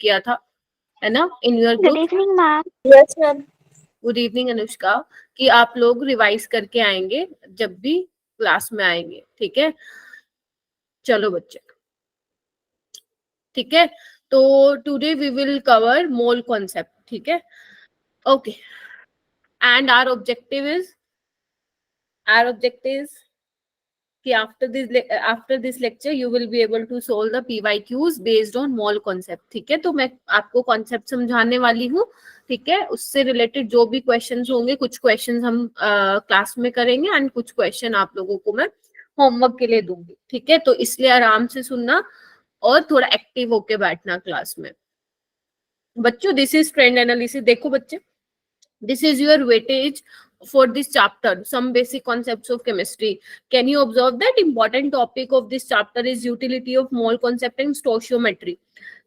किया था, है ना, in your good group. Evening ma'am. Yes ma'am. Good evening Anushka, कि आप लोग रिवाइज करके आएंगे जब भी क्लास में आएंगे, ठीक है। चलो बच्चे, ठीक है, तो today we will cover mole concept, ठीक है, okay. And our objective is कि after this lecture you will be able to solve the PYQs based on mole concept, ठीक है। तो मैं आपको कॉन्सेप्ट समझाने वाली हूँ, ठीक है। उससे रिलेटेड जो भी क्वेश्चंस होंगे, कुछ क्वेश्चंस हम क्लास में करेंगे एंड कुछ क्वेश्चन आप लोगों को मैं होमवर्क के लिए दूंगी, ठीक है। तो इसलिए आराम से सुनना और थोड़ा एक्टिव होके बैठना क्लास में। बच्चों, दिस इज ट्रेंड एनालिसिस। देखो बच्चे, this is your weightage for this chapter, some basic concepts of chemistry. Can you observe that important topic of this chapter is utility of mole concept and stoichiometry,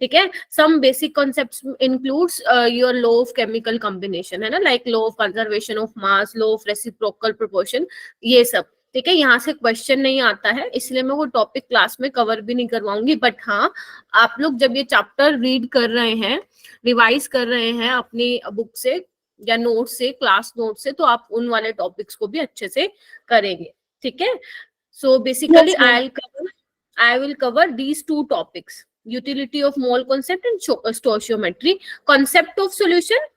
ठीक है। some basic concepts includes your law of chemical combination, है ना, like law of conservation of mass, law of reciprocal proportion, ये सब, ठीक है। यहाँ से क्वेश्चन नहीं आता है, इसलिए मैं वो टॉपिक क्लास में कवर भी नहीं करवाऊंगी। बट हाँ, आप लोग जब ये चैप्टर रीड कर रहे हैं, रिवाइज कर रहे हैं अपनी बुक से या नोट से, क्लास नोट से, तो आप उन वाले टॉपिक्स को भी अच्छे से करेंगे, ठीक है। So basically I will cover these two topics, utility of mole concept and stoichiometry. Concept of solution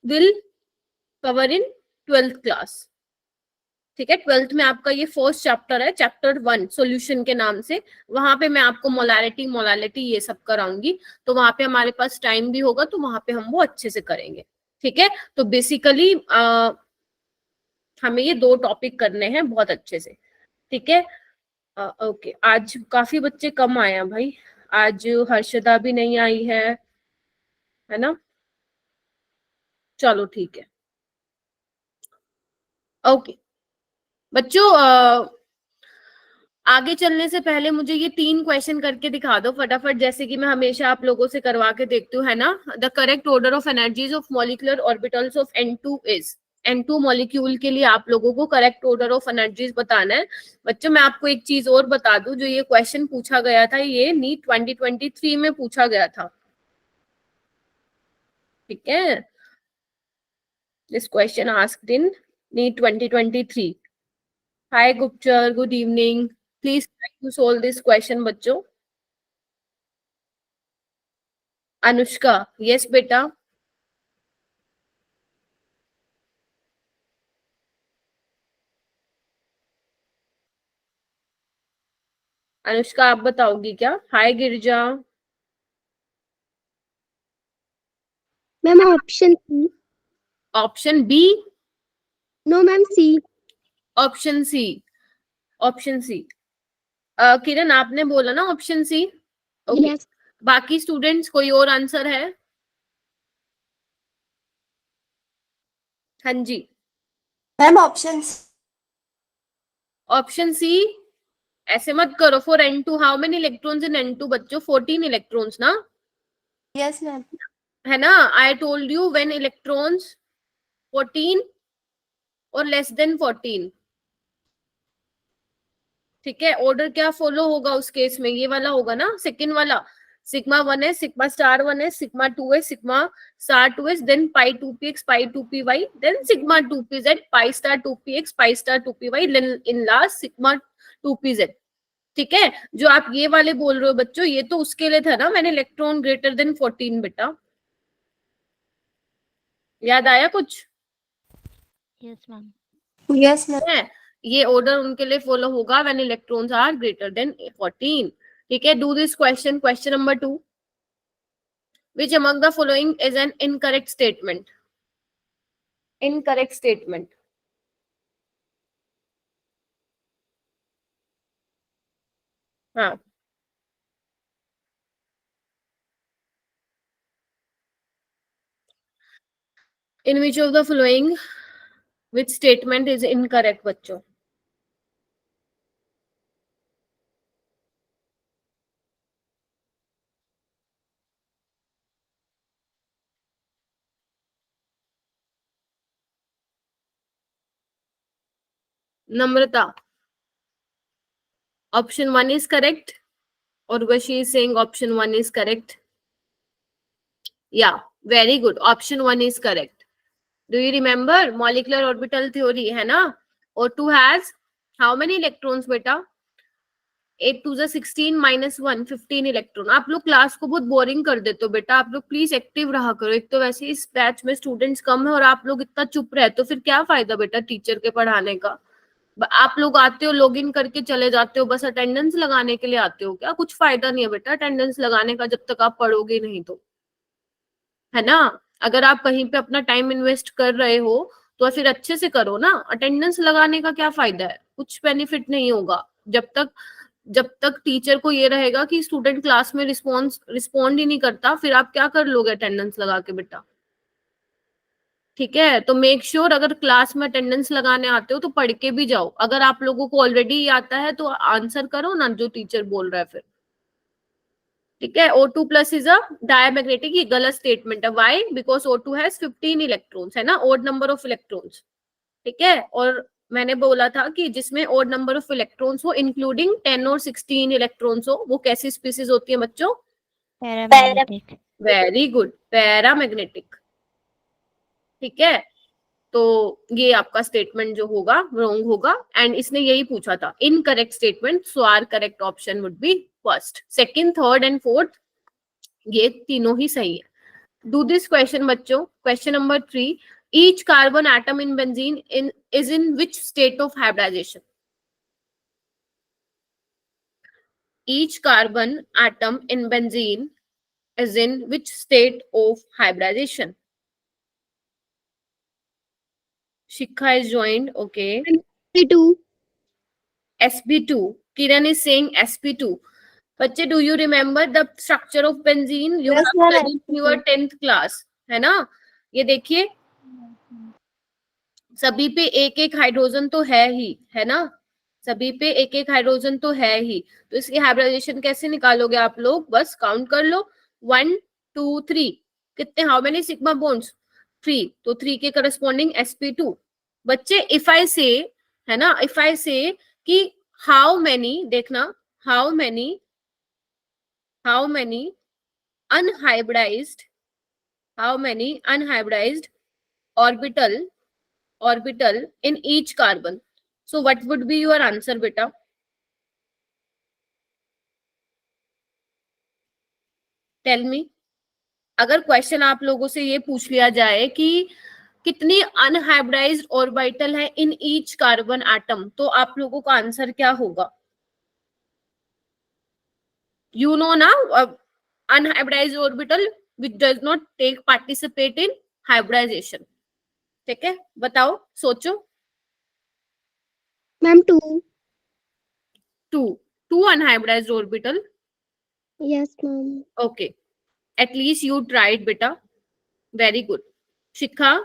will cover in 12th class, ठीक है। 12th में आपका ये फर्स्ट चैप्टर है, चैप्टर 1 सॉल्यूशन के नाम से। वहां पे मैं आपको मोलालिटी ये सब कराऊंगी, तो वहां पे हमारे पास टाइम भी होगा, तो वहां पे हम वो अच्छे से करेंगे, ठीक है। तो बेसिकली हमें ये 2 टॉपिक करने हैं बहुत अच्छे से, ठीक है। ओके, आज काफी बच्चे कम आए हैं भाई, आज हर्षदा भी नहीं आई है ना। चलो ठीक है, ओके बच्चों। आगे चलने से पहले मुझे ये 3 क्वेश्चन करके दिखा दो फटाफट, जैसे कि मैं हमेशा आप लोगों से करवा के देखती हूँ, है ना। The correct order of energies of molecular orbitals of N2 is. N2 molecule के लिए आप लोगों को करेक्ट ऑर्डर ऑफ एनर्जीज बताना है। बच्चों, मैं आपको एक चीज और बता दूं, जो ये क्वेश्चन पूछा गया था, ये नीट 2023 में पूछा गया था, ठीक है। This question asked in NEET 2023। Hi गुप्चर, good evening, please try to solve this question बच्चों। अनुष्का, यस बेटा। अनुष्का, आप बताओगी क्या? Hi Girija. Ma'am option C. Option B? No ma'am, C. Option C, option C. Kiran, आपने बोला ना ऑप्शन सी, ओके। यस। बाकी स्टूडेंट्स कोई और आंसर है? हाँ जी, मैम ऑप्शन ऑप्शन सी। ऐसे मत करो। For N2 how many electrons in N2 बच्चों? 14 इलेक्ट्रॉन्स ना, यस मैम। है ना। I told you when electrons 14 और लेस देन 14, ठीक है। ऑर्डर क्या फॉलो होगा उस केस में? ये वाला होगा ना, सेकंड वाला। सिग्मा 1 है, सिग्मा स्टार 1 है, सिग्मा 2 है, सिग्मा स्टार 2 है, then pi 2px, pi 2py, then sigma 2pz, pi star 2px, pi star 2py, in last sigma 2pz, ठीक है। जो आप ये वाले बोल रहे हो बच्चों, ये तो उसके लिए था ना, मैंने इलेक्ट्रॉन ग्रेटर देन 14 बेटा। याद आया कुछ? Yes ma'am. Yes ma'am. है, ये ऑर्डर उनके लिए फॉलो होगा when electrons are greater than 14, ठीक है। Do this question, question number 2। Which among the following is an incorrect statement? Incorrect statement. हाँ, in which of the following which statement is incorrect बच्चों? नम्रता, option 1 is correct, or was she saying option 1 is correct? या very good, option 1 is correct. Do you remember molecular orbital theory, है ना? O2 has how many electrons बेटा? 8 2 16 -1 15 electron. आप लोग class को बहुत boring कर देते हो बेटा, आप लोग प्लीज एक्टिव रहा करो. एक तो वैसे इस बैच में स्टूडेंट्स कम है और आप लोग इतना चुप रहे तो फिर क्या फायदा बेटा टीचर के पढ़ाने का? आप लोग आते हो, लॉग इन करके चले जाते हो, बस अटेंडेंस लगाने के लिए आते हो क्या? कुछ फायदा नहीं है बेटा अटेंडेंस लगाने का जब तक आप पढ़ोगे नहीं तो, है ना? अगर आप कहीं पे अपना टाइम इन्वेस्ट कर रहे हो तो फिर अच्छे से करो ना. अटेंडेंस लगाने का क्या फायदा है? कुछ बेनिफिट नहीं होगा. जब तक टीचर को ये रहेगा कि स्टूडेंट क्लास में रिस्पॉन्ड ही नहीं करता, फिर आप क्या कर लोगे अटेंडेंस लगा के बेटा? ठीक है, तो मेक श्योर अगर क्लास में अटेंडेंस लगाने आते हो तो पढ़ के भी जाओ. अगर आप लोगों को ऑलरेडी आता है तो आंसर करो ना जो टीचर बोल रहा है फिर. ठीक है, O2 plus is a diamagnetic. ये गलत स्टेटमेंट है. Why? Because O2 has 15 electrons, है ना, ओड नंबर ऑफ इलेक्ट्रॉन्स. ठीक है, और मैंने बोला था कि जिसमें ओड नंबर ऑफ इलेक्ट्रॉन्स हो इंक्लूडिंग 10 और 16 इलेक्ट्रॉन्स हो, वो कैसी स्पीसीज होती है बच्चों? पैरामैग्नेटिक. Very good, paramagnetic. ठीक है, तो ये आपका स्टेटमेंट जो होगा रॉन्ग होगा. एंड इसने यही पूछा था incorrect statement, so our correct option would be first. Second, third and fourth ये तीनों ही सही है. डू दिस क्वेश्चन बच्चों. Question number 3, each carbon atom in benzene is in which state of hybridization? Each carbon atom in benzene is in which state of hybridization? Shikha is joined. Okay. sp2. sp2. Kiran is saying sp2. बच्चे, do you remember the structure of benzene? You Yes, have ma'am. studied in your 10th class, है ना? ये देखिए सभी पे एक एक hydrogen तो है ही, है ना? सभी पे एक एक हाइड्रोजन तो है ही. तो इसकी हाइब्रिडाइजेशन कैसे निकालोगे आप लोग? बस काउंट कर लो. 1 2 3. कितने, हाउ मेनी सिग्मा बॉन्ड्स? 3. तो 3 के करस्पॉन्डिंग sp2. बच्चे इफ आई से, है ना, इफ आई से कि हाउ मेनी, देखना, how many unhybridized orbital in each carbon. So what would be your answer beta? Tell me. अगर क्वेश्चन आप लोगों से ये पूछ लिया जाए कि कितनी अनहाइब्रिडाइज्ड ऑर्बिटल है इन ईच कार्बन एटम, तो आप लोगों का आंसर क्या होगा? You know now, unhybridized orbital which does not take participate in hybridization. ठीक है, बताओ, सोचो. Ma'am, 2. two unhybridized orbital. Yes, ma'am. Okay, at least you tried beta. Very good. Shikha?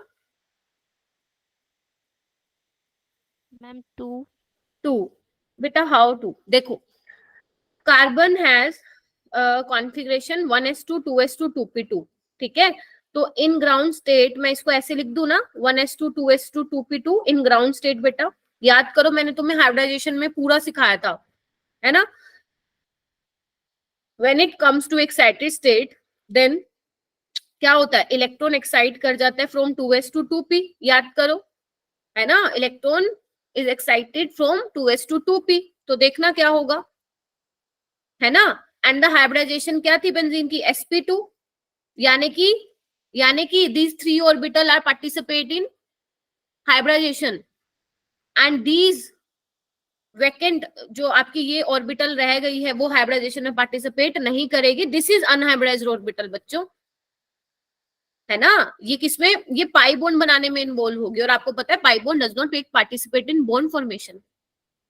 Ma'am, 2. Beta, how 2? देखो, carbon has configuration 1s2 2s2 2p2. ठीक है, तो in ground state मैं इसको ऐसे लिख दूं ना, 1s2 2s2 2p2 in ground state. बेटा याद करो, मैंने तुम्हें हाइब्रिडाइजेशन में पूरा सिखाया था, है ना? When it comes to excited state, then क्या होता है? इलेक्ट्रॉन एक्साइट कर जाता है फ्रॉम 2s to 2p. याद करो, है ना? Electron is excited from 2s to 2p. तो देखना क्या होगा, है ना? एंड द हाइब्रिडाइजेशन क्या थी बेंजीन की? sp2. यानी कि these 3 orbital are participate in hybridization and these vacant जो आपकी ये ऑर्बिटल रह गई है वो हाइब्रिडाइजेशन में पार्टिसिपेट नहीं करेगी. दिस इज अनहाइब्रिडाइज्ड ऑर्बिटल बच्चों, है ना? ये किसमें? ये पाई बॉन्ड बनाने में इन्वॉल्व होगी. और आपको पता है pi bond does not take participate in bond formation.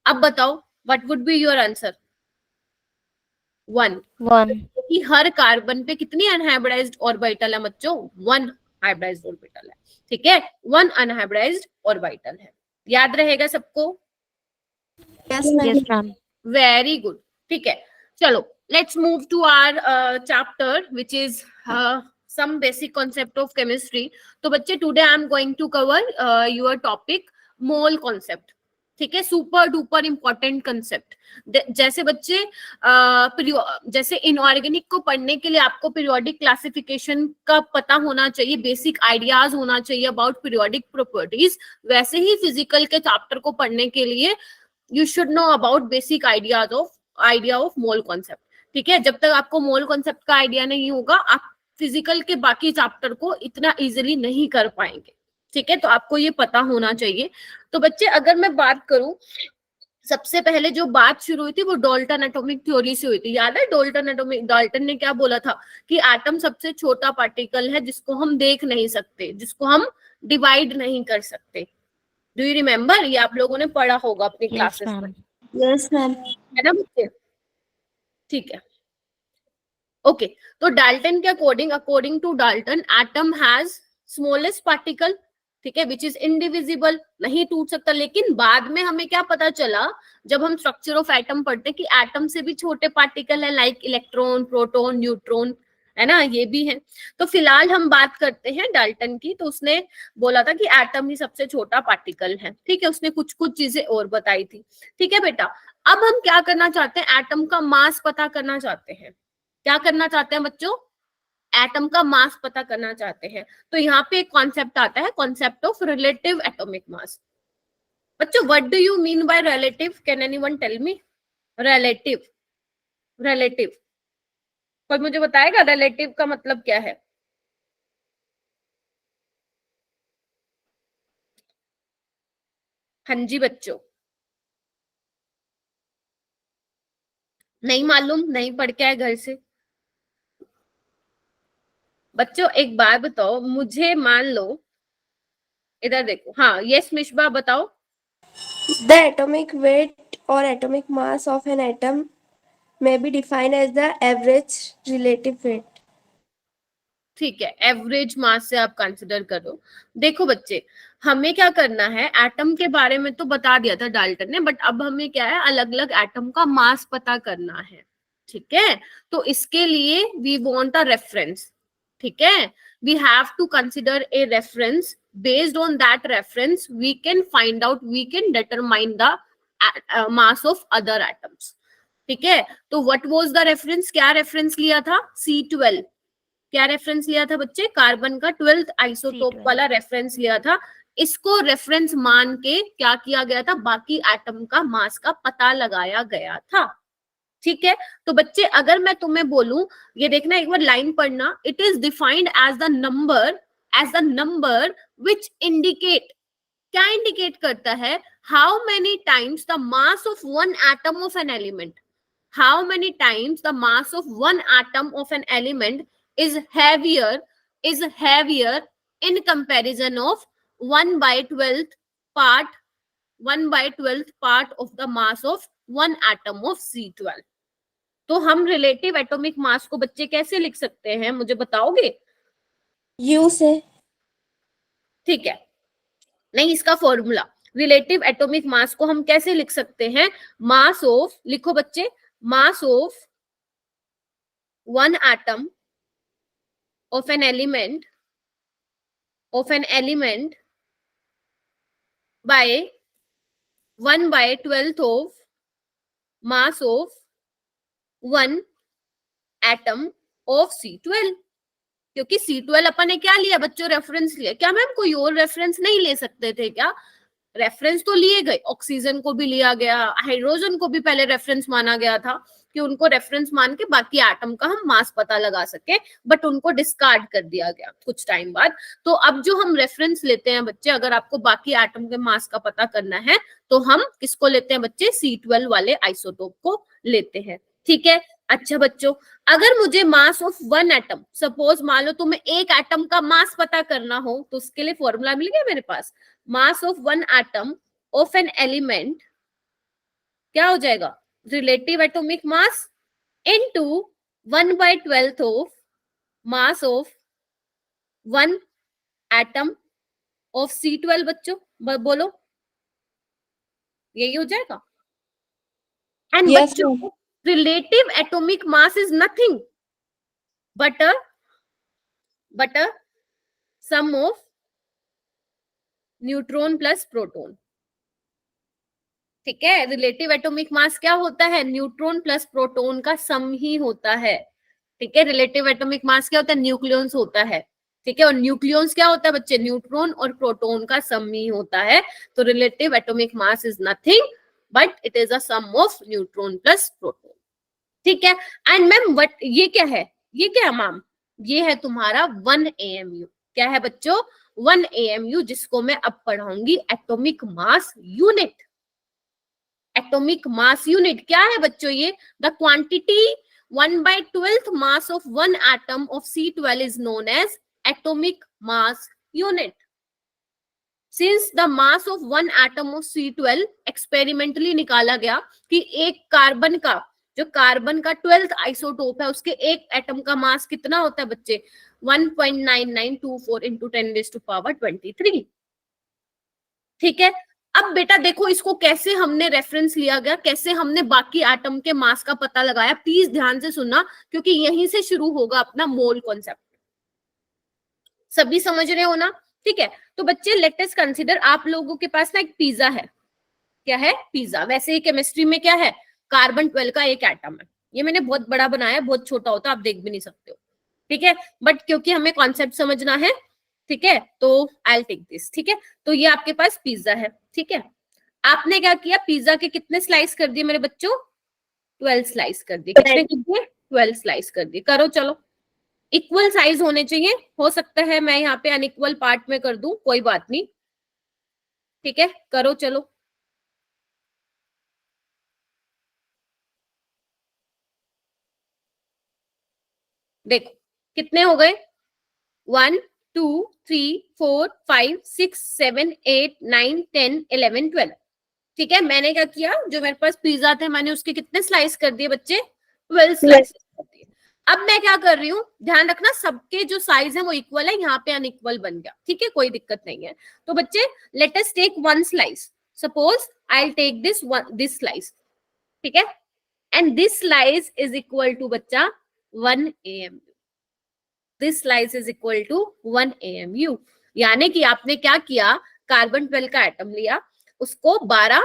अब बताओ what would be your answer? 1. कि हर कार्बन पे कितनी अनहाइब्रिडाइज्ड ऑर्बिटल है बच्चों? 1 हाइब्रिडाइज्ड ऑर्बिटल है. ठीक है, 1 अनहाइब्रिडाइज्ड ऑर्बिटल है. याद रहेगा सबको? Yes, ma'am. Very good. ठीक है, चलो let's move to our chapter which is some basic concept of chemistry. तो बच्चे, today I am going to cover your topic mole concept. ठीक है, सुपर डुपर इंपॉर्टेंट कंसेप्ट। जैसे बच्चे जैसे इनऑर्गेनिक को पढ़ने के लिए आपको पीरियोडिक क्लासिफिकेशन का पता होना चाहिए, बेसिक आइडियाज होना चाहिए अबाउट पीरियोडिक प्रॉपर्टीज, वैसे ही फिजिकल के चैप्टर को पढ़ने के लिए you should know about basic idea of mole concept. ठीक है, जब तक आपको मोल कॉन्सेप्ट का आइडिया नहीं होगा आप फिजिकल के बाकी चैप्टर को इतना इजिली नहीं कर पाएंगे। ठीक है, तो आपको ये पता होना चाहिए। तो बच्चे अगर मैं बात करूं, सबसे पहले जो बात शुरू हुई थी वो डाल्टन एटॉमिक थ्योरी से हुई थी। याद है डाल्टन ने क्या बोला था कि एटम सबसे छोटा पार्टिकल है जिसको हम देख नहीं सकते, जिसको हम डिवाइड नहीं कर सकते। Do you remember? ये आप लोगों ने पढ़ा होगा अपनी Yes, क्लासेस में, ma'am. Yes, ma'am. है ना बच्चे? ठीक है, ओके। तो डाल्टन के according to Dalton atom has smallest particle, ठीक है, विच इज इनडिविजिबल, नहीं टूट सकता। लेकिन बाद में हमें क्या पता चला जब हम स्ट्रक्चर ऑफ एटम पढ़ते कि एटम से भी छोटे पार्टिकल है, लाइक इलेक्ट्रॉन, प्रोटॉन, न्यूट्रॉन, है ना, ये भी है। तो फिलहाल हम बात करते हैं डाल्टन की। तो उसने बोला था कि एटम ही सबसे छोटा पार्टिकल है। ठीक है, उसने कुछ कुछ चीजें और बताई थी। ठीक है बेटा, अब हम क्या करना चाहते हैं, एटम का मास पता करना चाहते हैं। क्या करना चाहते हैं बच्चों? एटम का मास पता करना चाहते हैं। तो यहाँ पे एक कॉन्सेप्ट आता है, concept of relative atomic mass. बच्चों what do you mean by relative? Can anyone tell me? Relative, relative, कोई मुझे बताएगा रिलेटिव का मतलब क्या है? हाँ जी बच्चों, नहीं मालूम, नहीं पढ़ के आए घर से? बच्चों एक बात बताओ मुझे, मान लो इधर देखो, हाँ यस मिशबा बताओ। The atomic weight or atomic mass of an atom may be defined as the average relative weight. ठीक है, एवरेज मास से आप कंसिडर करो। देखो बच्चे, हमें क्या करना है, एटम के बारे में तो बता दिया था डाल्टन ने, बट अब हमें क्या है, अलग अलग एटम का मास पता करना है। ठीक है, तो इसके लिए वी वांट अ रेफरेंस। ठीक है, we have to consider a reference, based on that reference we can find out, we can determine the mass of other atoms. ठीक है, तो व्हाट वाज द रेफरेंस? क्या रेफरेंस लिया था? C12। क्या reference लिया था बच्चे? कार्बन का 12th आइसोटोप C12. वाला रेफरेंस लिया था। इसको रेफरेंस मान के क्या किया गया था, बाकी एटम का मास का पता लगाया गया था। ठीक है, तो बच्चे अगर मैं तुम्हें बोलूं, ये देखना एक बार लाइन पढ़ना, it is defined as the number which indicate, क्या इंडिकेट करता है, how many times the mass of one atom of an element, how many times the mass of one atom of an element is heavier in comparison of 1/12th part 1/12th part of the mass of one atom of C12। तो हम relative atomic मास को बच्चे कैसे लिख सकते हैं, मुझे बताओगे? U से। ठीक है, नहीं, इसका फॉर्मूला, रिलेटिव एटॉमिक मास को हम कैसे लिख सकते हैं? मास ऑफ, लिखो बच्चे, mass of one atom of an element by 1/12th of mass of one atom of C12। क्योंकि C12 अपन ने क्या लिया बच्चों? रेफरेंस लिया। क्या मैम कोई और रेफरेंस नहीं ले सकते थे क्या? रेफरेंस तो लिए गए, ऑक्सीजन को भी लिया गया, हाइड्रोजन को भी पहले रेफरेंस माना गया था कि उनको रेफरेंस मान के बाकी एटम का हम मास पता लगा सके, बट उनको डिस्कार्ड कर दिया गया कुछ टाइम बाद। तो अब जो हम रेफरेंस लेते हैं बच्चे, अगर आपको बाकी एटम के मास का पता करना है तो हम किसको लेते हैं बच्चे? C12 वाले आइसोटोप को लेते हैं। ठीक है, अच्छा बच्चों, अगर मुझे मास ऑफ वन एटम, सपोज मान लो तुम्हें एक एटम का मास पता करना हो, तो उसके लिए फॉर्मूला मिल गया मेरे पास, mass of one atom of an element क्या हो जाएगा? Relative atomic mass into 1/12th of mass of one atom of C12। बच्चों बोलो, यही हो जाएगा। एंड Yes, बच्चों, ma'am. Relative atomic mass is nothing but a sum of neutron plus proton. ठीक है, रिलेटिव एटॉमिक मास क्या होता है, न्यूट्रॉन प्लस प्रोटॉन का सम ही होता है। ठीक है, रिलेटिव एटॉमिक मास क्या होता है, न्यूक्लियॉन्स होता है। ठीक है, और न्यूक्लियॉन्स क्या होता है बच्चे, न्यूट्रॉन और प्रोटॉन का सम ही होता है। तो relative atomic mass is nothing but it is a sum of neutron plus proton. ठीक है, एंड मैम वट ये क्या है, ये क्या है मैम, ये है तुम्हारा 1 AMU। क्या है बच्चों, 1 AMU, जिसको मैं अब पढ़ाऊंगी atomic mass unit. Atomic mass unit क्या है बच्चों, ये the quantity 1/12th mass of one atom of C12 is known as atomic mass unit. Since the mass of one atom of C12 experimentally निकाला गया कि एक कार्बन का, जो कार्बन का 12th आइसोटोप है, उसके एक एटम का मास कितना होता है बच्चे, 1.9924 into 10⁻23। ठीक है, अब बेटा देखो इसको कैसे हमने रेफरेंस लिया गया, कैसे हमने बाकी एटम के मास का पता लगाया, प्लीज ध्यान से सुनना क्योंकि यहीं से शुरू होगा अपना मोल कॉन्सेप्ट। सभी समझ रहे हो ना? ठीक है, तो बच्चे लेट अस कंसीडर, आप लोगों के पास ना एक पिज्जा है। क्या है, पिज्जा। वैसे ही केमिस्ट्री में क्या है, कार्बन 12 का एक एटम है। ये मैंने बहुत बड़ा बनाया, बहुत छोटा होता आप देख भी नहीं सकते हो। ठीक है, बट क्योंकि हमें कॉन्सेप्ट समझना है, ठीक है, तो आई टेक दिस। ठीक है, तो ये आपके पास पिज्जा है। ठीक है, आपने क्या किया, पिज्जा के कितने स्लाइस कर दिए मेरे बच्चों, 12 स्लाइस कर दिए। कितने कर दिए, 12 स्लाइस कर दिए। करो चलो, इक्वल साइज होने चाहिए, हो सकता है मैं यहाँ पे अनइक्वल पार्ट में कर दूं, कोई बात नहीं। ठीक है, करो चलो। देखो कितने हो गए, 1 2 3 4 5 6 7 8 9 10 11 12। ठीक है, मैंने क्या किया, जो मेरे पास पिज्जा थे मैंने उसके कितने स्लाइस कर दिए बच्चे, 12 स्लाइस कर दिए। अब मैं क्या कर रही हूँ, ध्यान रखना सबके जो साइज है वो इक्वल है, यहाँ पे अनइक्वल बन गया। ठीक है, कोई दिक्कत नहीं है। तो बच्चे let us take 1 slice, suppose I take this slice. ठीक है, and this slice is equal to बच्चा 1 AMU। This slice is equal to 1 AMU। यानी कि आपने क्या किया, कार्बन 12 का एटम लिया, उसको 12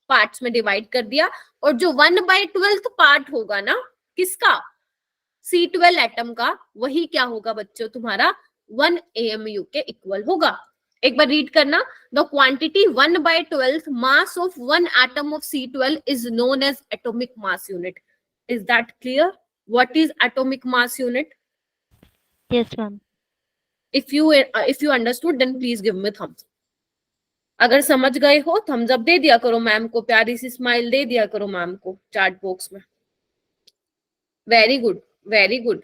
पार्ट्स में डिवाइड कर दिया, और जो 1/12 पार्ट होगा ना किसका, C12 एटम का, वही क्या होगा बच्चों तुम्हारा 1 AMU के इक्वल होगा। एक बार रीड करना, the quantity 1/12 mass of one atom of C12 is known as atomic mass unit. Is that clear, what is atomic mass unit? Yes, ma'am. if you understood then please give me thumbs up. अगर समझ गए हो Thums up दे दिया करो ma'am को, प्यारी सी smile दे दिया करो मैम को चैट बॉक्स में। Very good, very good.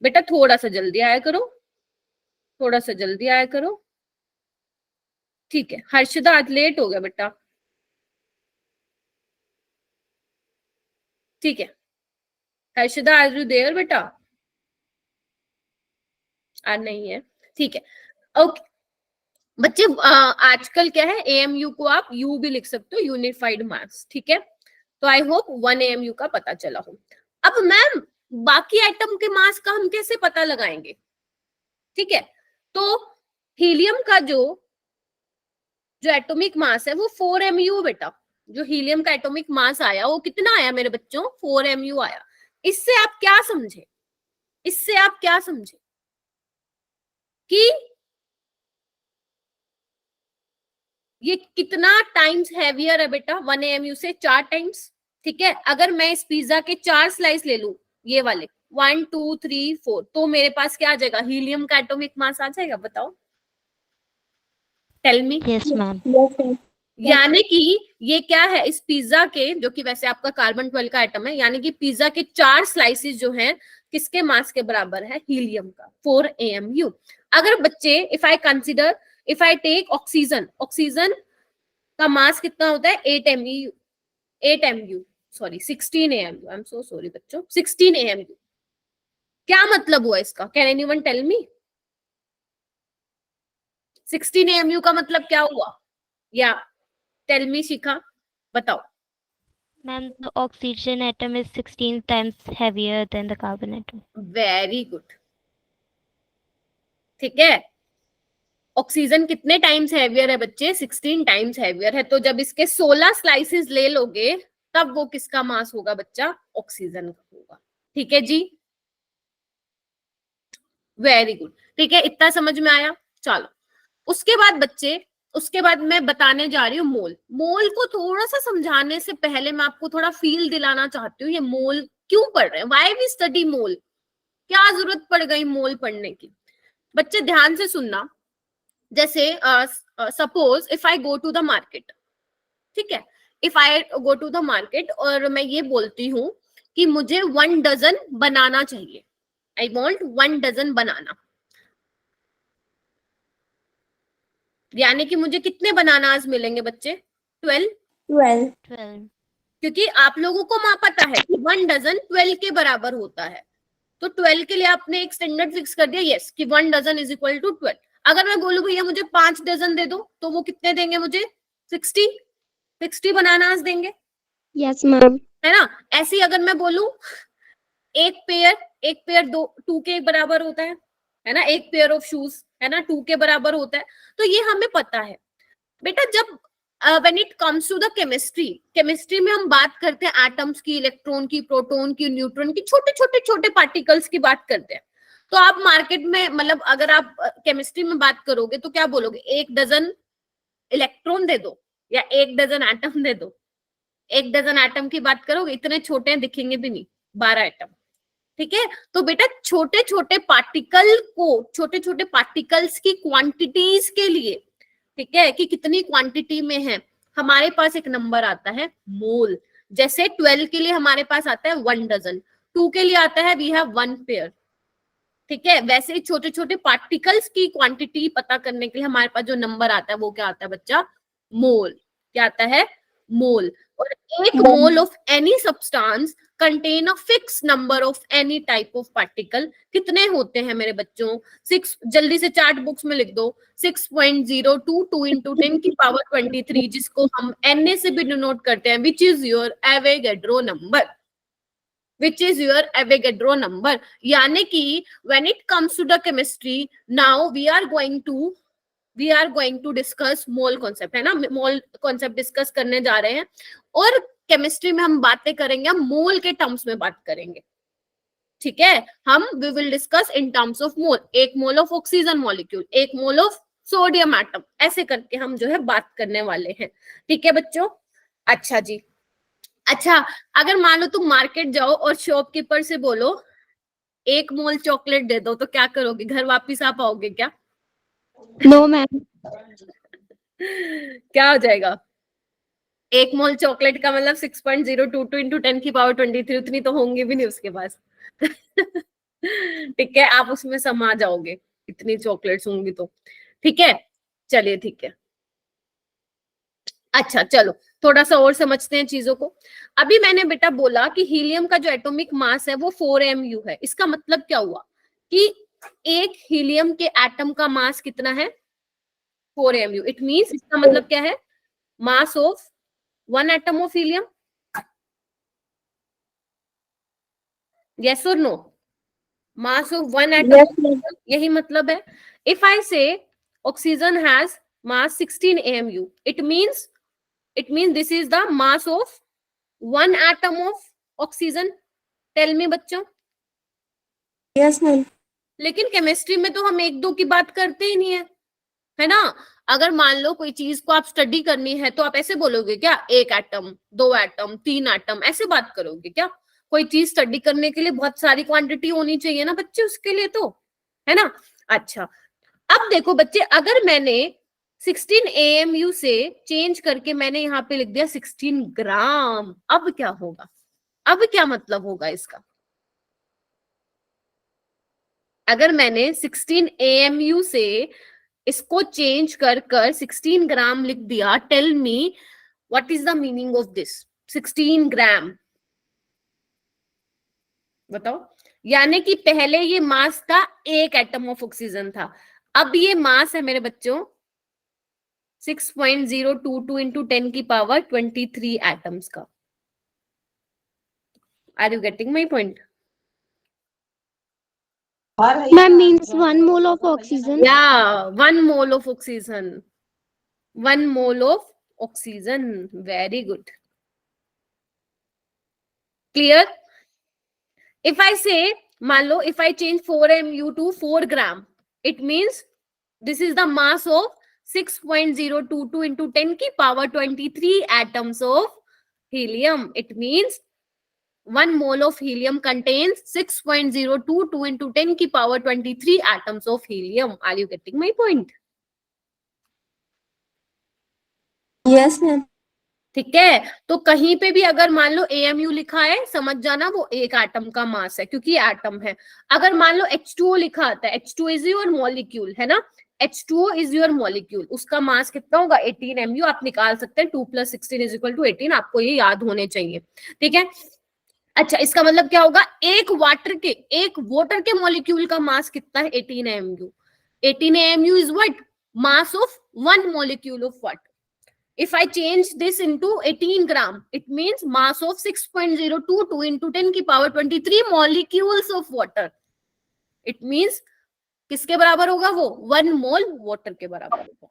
बेटा थोड़ा सा जल्दी आया करो, थोड़ा सा जल्दी आया करो। ठीक है, हर्षदा आज लेट हो गया बेटा। ठीक है, हर्षदा आर यू देयर बेटा? आज नहीं है, ठीक है, ओके। बच्चे आजकल क्या है, AMU को आप U भी लिख सकते हो, यूनिफाइड मास। ठीक है, तो आई होप 1 AMU का पता चला हो। अब मैम बाकी एटम के मास का हम कैसे पता लगाएंगे? ठीक है, तो हीलियम का जो एटॉमिक मास है वो 4 MU बेटा। जो हीलियम का एटॉमिक मास आया वो कितना आया मेरे बच्चों, 4 MU आया। इससे आप क्या समझे, इससे आप क्या समझे कि ये कितना टाइम्स हैवियर है बेटा 1 AMU से, 4 टाइम्स। ठीक है, अगर मैं इस पिज्जा के 4 स्लाइस ले लूं, ये वाले 1 2 3 4, तो मेरे पास क्या आ जाएगा, हीलियम का एटॉमिक मास आ जाएगा, बताओ, टेल मी। Yes, ma'am. यानी कि ये क्या है, इस पिज्जा के, जो कि वैसे आपका कार्बन 12 का एटम है, यानी कि पिज्जा के 4 स्लाइसेस जो हैं किसके मास के बराबर है, हीलियम का, 4 AMU। अगर बच्चे if I take oxygen, oxygen का मास कितना होता है, 8 MU, sorry 16 AMU, I am so sorry बच्चों, 16 AMU। क्या मतलब हुआ इसका, can anyone tell me? 16 AMU का मतलब क्या हुआ, या टेल मी शिखा, बताओ। Ma'am, the oxygen atom is 16 times heavier than the carbon atom. Very good, ठीक है, ऑक्सीजन कितने टाइम्स हैवियर है बच्चे? 16 टाइम्स हैवियर है। तो जब इसके 16 स्लाइसेस ले लोगे तब वो किसका मास होगा बच्चा? ऑक्सीजन का होगा। ठीक है जी, वेरी गुड। ठीक है, इतना समझ में आया। चलो उसके बाद बच्चे, उसके बाद मैं बताने जा रही हूँ मोल। मोल को थोड़ा सा समझाने से पहले मैं आपको थोड़ा फील दिलाना चाहती हूँ, ये मोल क्यों पढ़ रहे हैं, व्हाई वी स्टडी मोल, क्या जरूरत पड़ गई मोल पढ़ने की। बच्चे ध्यान से सुनना, जैसे suppose if I go to the market, ठीक है, if I go to the market और मैं ये बोलती हूँ कि मुझे 1 डजन बनाना चाहिए, आई वॉन्ट 1 डजन बनाना, यानी कि मुझे कितने बनानास मिलेंगे बच्चे? 12। 12. 12. क्योंकि आप लोगों को मां पता है कि 1 डजन 12 के बराबर होता है, तो 12 के लिए आपने एक स्टैंडर्ड फिक्स कर दिया, यस, कि 1 डजन इज इक्वल टू 12। अगर मैं बोलूं भैया मुझे 5 डजन दे दो, तो वो कितने देंगे मुझे? 60 बनानास देंगे, Yes, ma'am. है ना। ऐसे ही अगर मैं बोलूं एक पेयर 2 के बराबर होता है ना, एक पेयर ऑफ शूज है ना 2 के बराबर होता है, तो ये हमें पता है बेटा। जब when it comes to the chemistry में हम बात करते हैं एटम्स की, इलेक्ट्रॉन की, प्रोटॉन की, न्यूट्रॉन की, छोटे पार्टिकल्स की बात करते हैं, तो आप मार्केट में मतलब अगर आप केमिस्ट्री में बात करोगे तो क्या बोलोगे? 1 डजन इलेक्ट्रॉन दे दो या 1 डजन एटम दे दो। 1 डजन एटम की बात करोगे, इतने छोटे दिखेंगे भी नहीं, 12 एटम। ठीक है, तो बेटा छोटे छोटे पार्टिकल्स की क्वांटिटीज के लिए, ठीक है, कि कितनी क्वांटिटी में है, हमारे पास एक नंबर आता है मोल। जैसे 12 के लिए हमारे पास आता है 1 डजन, 2 के लिए आता है वी हैव 1 पेयर। ठीक है, वैसे ही छोटे छोटे पार्टिकल्स की क्वांटिटी पता करने के लिए हमारे पास जो नंबर आता है वो क्या आता है बच्चा? मोल। क्या आता है? मोल। और एक mole of any substance contain a fix number of any type of particle. कितने होते हैं मेरे बच्चों? 6, जल्दी से चार्ट बुक्स में लिख दो, 6.02 2 into 10 की पावर 23, जिसको हम Na से भी डिनोट करते हैं, which is your Avogadro number, which is your Avogadro number। यानी कि when it comes to the chemistry, now we are going to discuss mole concept, है ना, mole concept डिस्कस करने जा रहे हैं। और केमिस्ट्री में हम बातें करेंगे, हम मोल के टर्म्स में बात करेंगे। ठीक है, हम we will discuss in terms of mole. 1 mole of oxygen molecule, 1 mole of sodium atom, ऐसे करके हम जो है बात करने वाले हैं। ठीक है बच्चों, अच्छा जी। अच्छा, अगर मान लो तुम मार्केट जाओ और शॉपकीपर से बोलो 1 मोल चॉकलेट दे दो, तो क्या करोगे? घर वापिस आ पाओगे क्या? No, ma'am. क्या हो जाएगा? 1 मोल चॉकलेट का मतलब 6.022 इंटू 10 की पावर 23, उतनी तो होंगी भी नहीं उसके पास। ठीक है, आप उसमें समा जाओगे इतनी चॉकलेट्स होंगी तो। ठीक है, चलिए ठीक है। अच्छा चलो थोड़ा सा और समझते हैं चीजों को। अभी मैंने बेटा बोला कि हीलियम का जो एटॉमिक मास है वो 4 mu है। इसका मतलब क्या हुआ कि एक हीलियम के एटम का मास कितना है? 4 mu। इट मींस इसका मतलब क्या है? Mass of 1 atom of helium. Yes और no? Mass of 1 atom Yes, of ma'am. Helium, यही मतलब है। If I say oxygen has mass 16 mu, it means this is the mass of 1 atom of oxygen। Tell me बच्चों। Yes, ma'am. लेकिन chemistry में तो हम 1-2 की बात करते ही नहीं है ना। अगर मान लो कोई चीज को आप स्टडी करनी है तो आप ऐसे बोलोगे क्या? 1 एटम, 2 एटम, 3 एटम, ऐसे बात करोगे क्या? कोई चीज स्टडी करने के लिए बहुत सारी क्वांटिटी होनी चाहिए ना बच्चे उसके लिए, तो है ना। अच्छा, अब देखो बच्चे, अगर मैंने 16 AMU से चेंज करके मैंने यहाँ पे लिख दिया 16 ग्राम, अब क्या होगा? अब क्या मतलब होगा इसका? अगर मैंने 16 AMU से इसको चेंज कर 16 ग्राम लिख दिया, tell me what is the meaning of this 16 gram? बताओ। यानी कि पहले ये मास था 1 एटम ऑफ ऑक्सीजन था, अब ये मास है मेरे बच्चों 6.022 इंटू 10 की पावर 23 एटम्स का। Are you getting my point? Ma'am, means 1 mole of oxygen. Yeah, 1 mole of oxygen. 1 mole of oxygen. Very good. Clear? If I say, मान लो, if I change 4 mu to 4 gram, it means this is the mass of 6.022 into 10 की power 23 atoms of helium. It means 1 mole of helium contains 6.022 into 10 की power 23 atoms of helium. Are you getting my point? Yes, ma'am. ठीक है, तो कहीं पे भी अगर मान लो AMU लिखा है, समझ जाना वो एक एटम का मास है, क्योंकि एटम है. अगर मान लो H2O लिखा आता है, H2 इज योर मॉलिक्यूल, है ना, H2O इज योर मॉलिक्यूल, उसका मास कितना होगा 18 mu. आप निकाल सकते हैं 2 + 16 = 18. आपको ये याद होने चाहिए. ठीक है. अच्छा, इसका मतलब क्या होगा, एक वाटर के मॉलिक्यूल का मास कितना है 18 mu. 18 mu is what, mass of one molecule of what. If I change this into 18 gram, it means mass of 6.022 into 10 की power 23 molecules of water. It means किसके बराबर होगा वो, 1 mole water के बराबर होगा.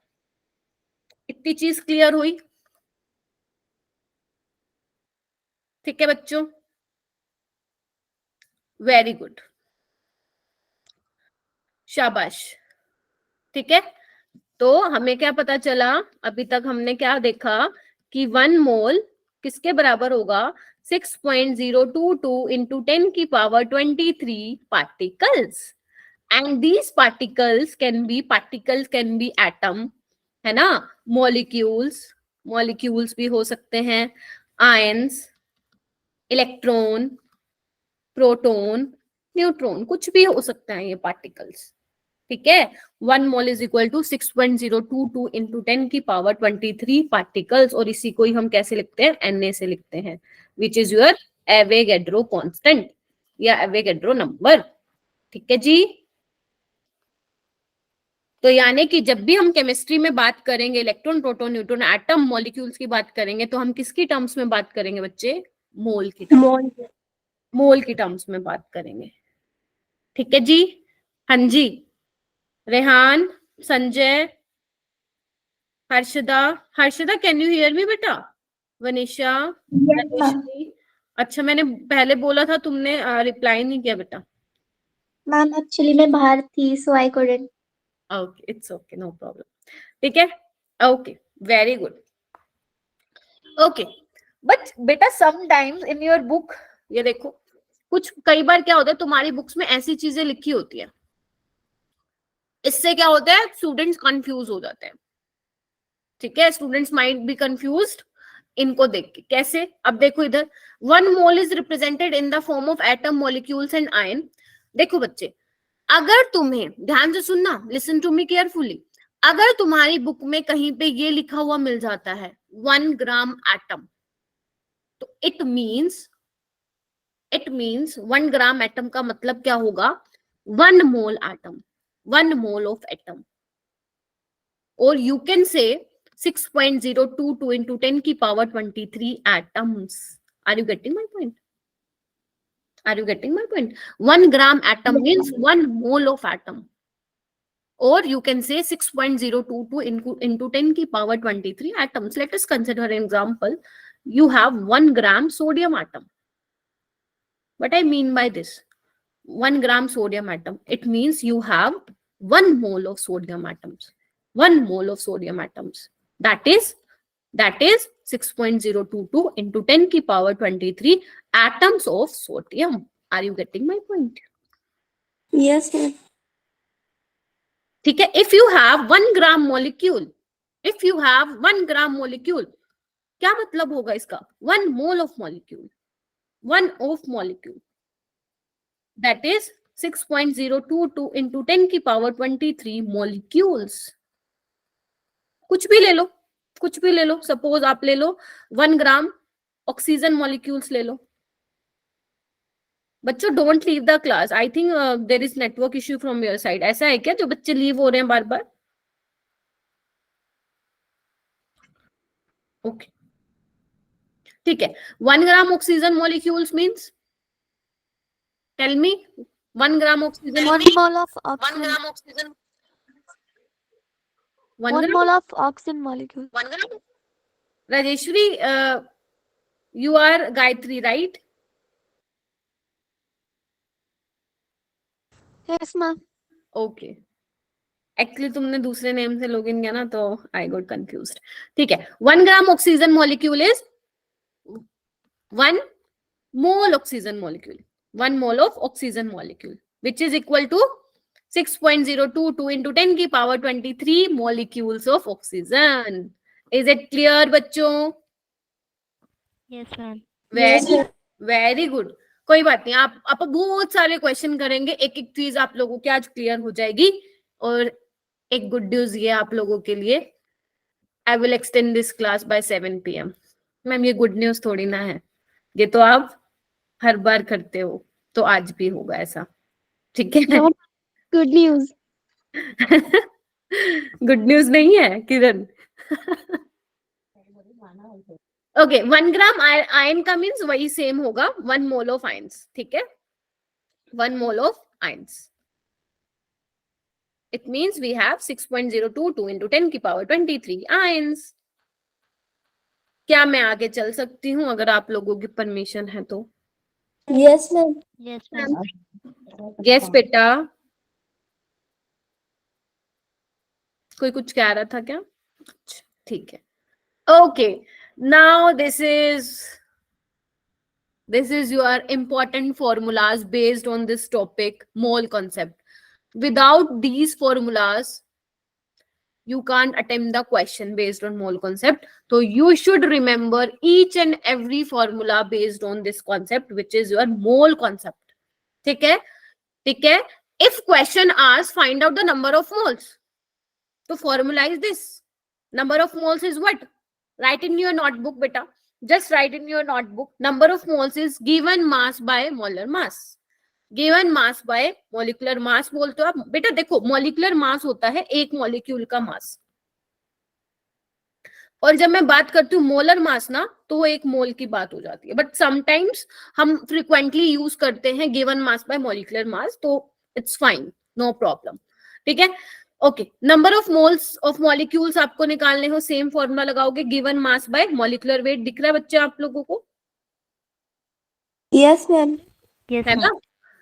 इतनी चीज क्लियर हुई? ठीक है बच्चों, वेरी गुड, शाबाश. ठीक है, तो हमें क्या पता चला, अभी तक हमने क्या देखा कि 1 मोल किसके बराबर होगा, 6.022 into 10 की power 23 particles. And these particles can be atom, है ना, मॉलिक्यूल्स भी हो सकते हैं, आयंस, इलेक्ट्रॉन, प्रोटॉन, न्यूट्रॉन, कुछ भी हो सकता है ये पार्टिकल्स. ठीक है, 1 mole is equal to 6.022 into 10 की पावर 23 पार्टिकल्स. और इसी को ही हम कैसे लिखते हैं, Na से लिखते हैं, which is your Avogadro constant या एवोगैड्रो नंबर. ठीक है जी. तो यानी कि जब भी हम केमिस्ट्री में बात करेंगे, electron, proton, neutron, atom, molecules की बात करेंगे, तो हम किसकी टर्म्स में बात करेंगे बच्चे, मोल की टर्म्स, मोल की टर्म्स में बात करेंगे. ठीक है जी. हाँ जी, Rehan, Sanjay, Harshada can you hear me बेटा? वनिशा, तनुश्री. अच्छा, मैंने पहले बोला था, तुमने रिप्लाई नहीं किया बेटा. मैम, एक्चुअली मैं बाहर थी, so I couldn't. Okay, it's okay, no problem. ठीक है, okay, very good. Okay, but बेटा समटाइम्स इन योर बुक, ये देखो, कुछ कई बार क्या होता है, तुम्हारी बुक्स में ऐसी चीजें लिखी होती है, इससे क्या होता है, स्टूडेंट्स कंफ्यूज हो जाते हैं. ठीक है, स्टूडेंट्स माइट बी कंफ्यूज्ड इनको देख के. कैसे, अब देखो इधर, 1 mole is represented in the form of atom, molecules and ion. देखो बच्चे, अगर तुम्हें ध्यान से सुनना, लिसन टू मी केयरफुली, अगर तुम्हारी बुक में कहीं पे ये लिखा हुआ मिल जाता है 1 ग्राम एटम, तो इट मीन्स 1 ग्राम एटम का मतलब क्या होगा, 1 मोल एटम, 1 मोल ऑफ एटम. और यू कैन से 6.022 into 10 की power 23 atoms. Are you getting my point? 1 gram atom means 1 mole of atom. Or you can say 6.022 into 10 की power 23 atoms. Let us consider an example. You have 1 gram sodium atom. What I mean by this? 1 gram sodium atom. It means you have 1 mole of sodium atoms. 1 mole of sodium atoms. That is 6.022 into 10 की power 23 atoms of sodium. Are you getting my point? Yes, ma'am. ठीक है, if you have 1 gram molecule, क्या मतलब होगा इसका, 1 mole of molecule, 1 of molecule, that is 6.022 into 10 की power 23 molecules. कुछ भी ले लो, सपोज आप ले लो 1 ग्राम ऑक्सीजन मॉलिक्यूल्स ले लो. बच्चों, don't leave the class. I think there is network issue from your side. ऐसा है क्या, जो बच्चे लीव हो रहे हैं बार बार? ओके, ठीक है. 1 gram oxygen molecules means, tell me, 1 gram oxygen, 1 mole of 1 oxygen. Gram oxygen, 1 1 gram, mole of oxygen molecule. 1 gram. Rajeshwari, you are Gayatri, right? Yes, ma'am. Okay. Actually तुमने दूसरे नेम से लॉगिन किया ना, तो आई गॉट कंफ्यूज्ड। ठीक है, 1 gram oxygen molecule is 1 mole oxygen molecule, 1 mole of oxygen molecule, which is equal to 6.022 into 10 की power 23 molecules of oxygen. Is it clear बच्चों? Yes, ma'am. Yes, Very, very good. कोई बात नहीं, आप बहुत सारे क्वेश्चन करेंगे, एक एक चीज आप लोगों की आज क्लियर हो जाएगी। और एक गुड न्यूज ये आप लोगों के लिए, I will extend this class by 7 PM। Ma'am ये गुड न्यूज थोड़ी ना है, ये तो आप हर बार करते हो, तो आज भी होगा ऐसा, ठीक है? Good news. गुड न्यूज नहीं है किरण। ओके, 1 ग्राम आयन का मीन्स वही सेम होगा 1 मोल ऑफ आयंस, ठीक है? 1 mole of ions, it means we have 6.022 into 10 की पावर 23 आयंस। क्या मैं आगे चल सकती हूँ अगर आप लोगों की परमिशन है तो? yes, ma'am. Yes, ma'am. Yes बेटा, कोई कुछ कह रहा था क्या? अच्छा, ठीक है। Okay, now this is your important formulas based on this topic, mole concept. Without these formulas you can't attempt the question based on mole concept, so you should remember each and every formula based on this concept, which is your mole concept. ठीक है, ठीक है? If question asks find out the number of moles, so formula is this. Number of moles is what? Write in your notebook beta, just write in your notebook. Number of moles is given mass by molar mass, given mass bye molecular mass बोलते हो आप बेटा। देखो, molecular mass होता है एक molecule का मास, और जब मैं बात करती हूँ मोलर मास ना, तो वो एक मोल की बात हो जाती है। बट समटाइम्स हम फ्रिक्वेंटली यूज करते हैं given mass bye molecular mass, तो इट्स फाइन, नो प्रॉब्लम, ठीक है? Okay, number of moles of molecules आपको निकालने हो, सेम फॉर्मूला लगाओगे, given mass bye molecular weight. दिख रहा है बच्चे आप लोगों को? Yes, ma'am. Yes, है ma'am. ना?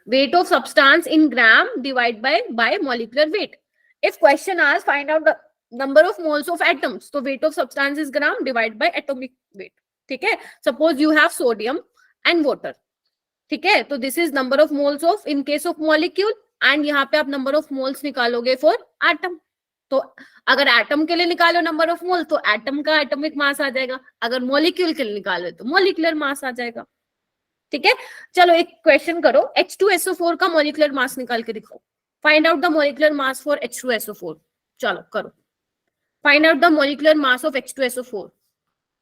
weight of substance in gram divide by molecular weight. If question asks find out the number of moles of atoms, so weight of substance is gram divide by atomic weight, ठीक है? Suppose you have sodium and water, ठीक है? तो this is number of moles of in case of molecule, and यहाँ पे आप number of moles निकालोगे for atom. तो अगर एटम के लिए निकालो नंबर ऑफ मोल, तो एटम का एटॉमिक मास आ जाएगा, अगर मॉलिक्यूल के लिए निकालो तो मॉलिक्यूलर मास आ जाएगा, ठीक है? चलो एक क्वेश्चन करो, H2SO4 का मॉलिक्यूलर मास निकाल के दिखाओ। Find out the molecular mass for H2SO4। चलो करो, find out the molecular mass of H2SO4।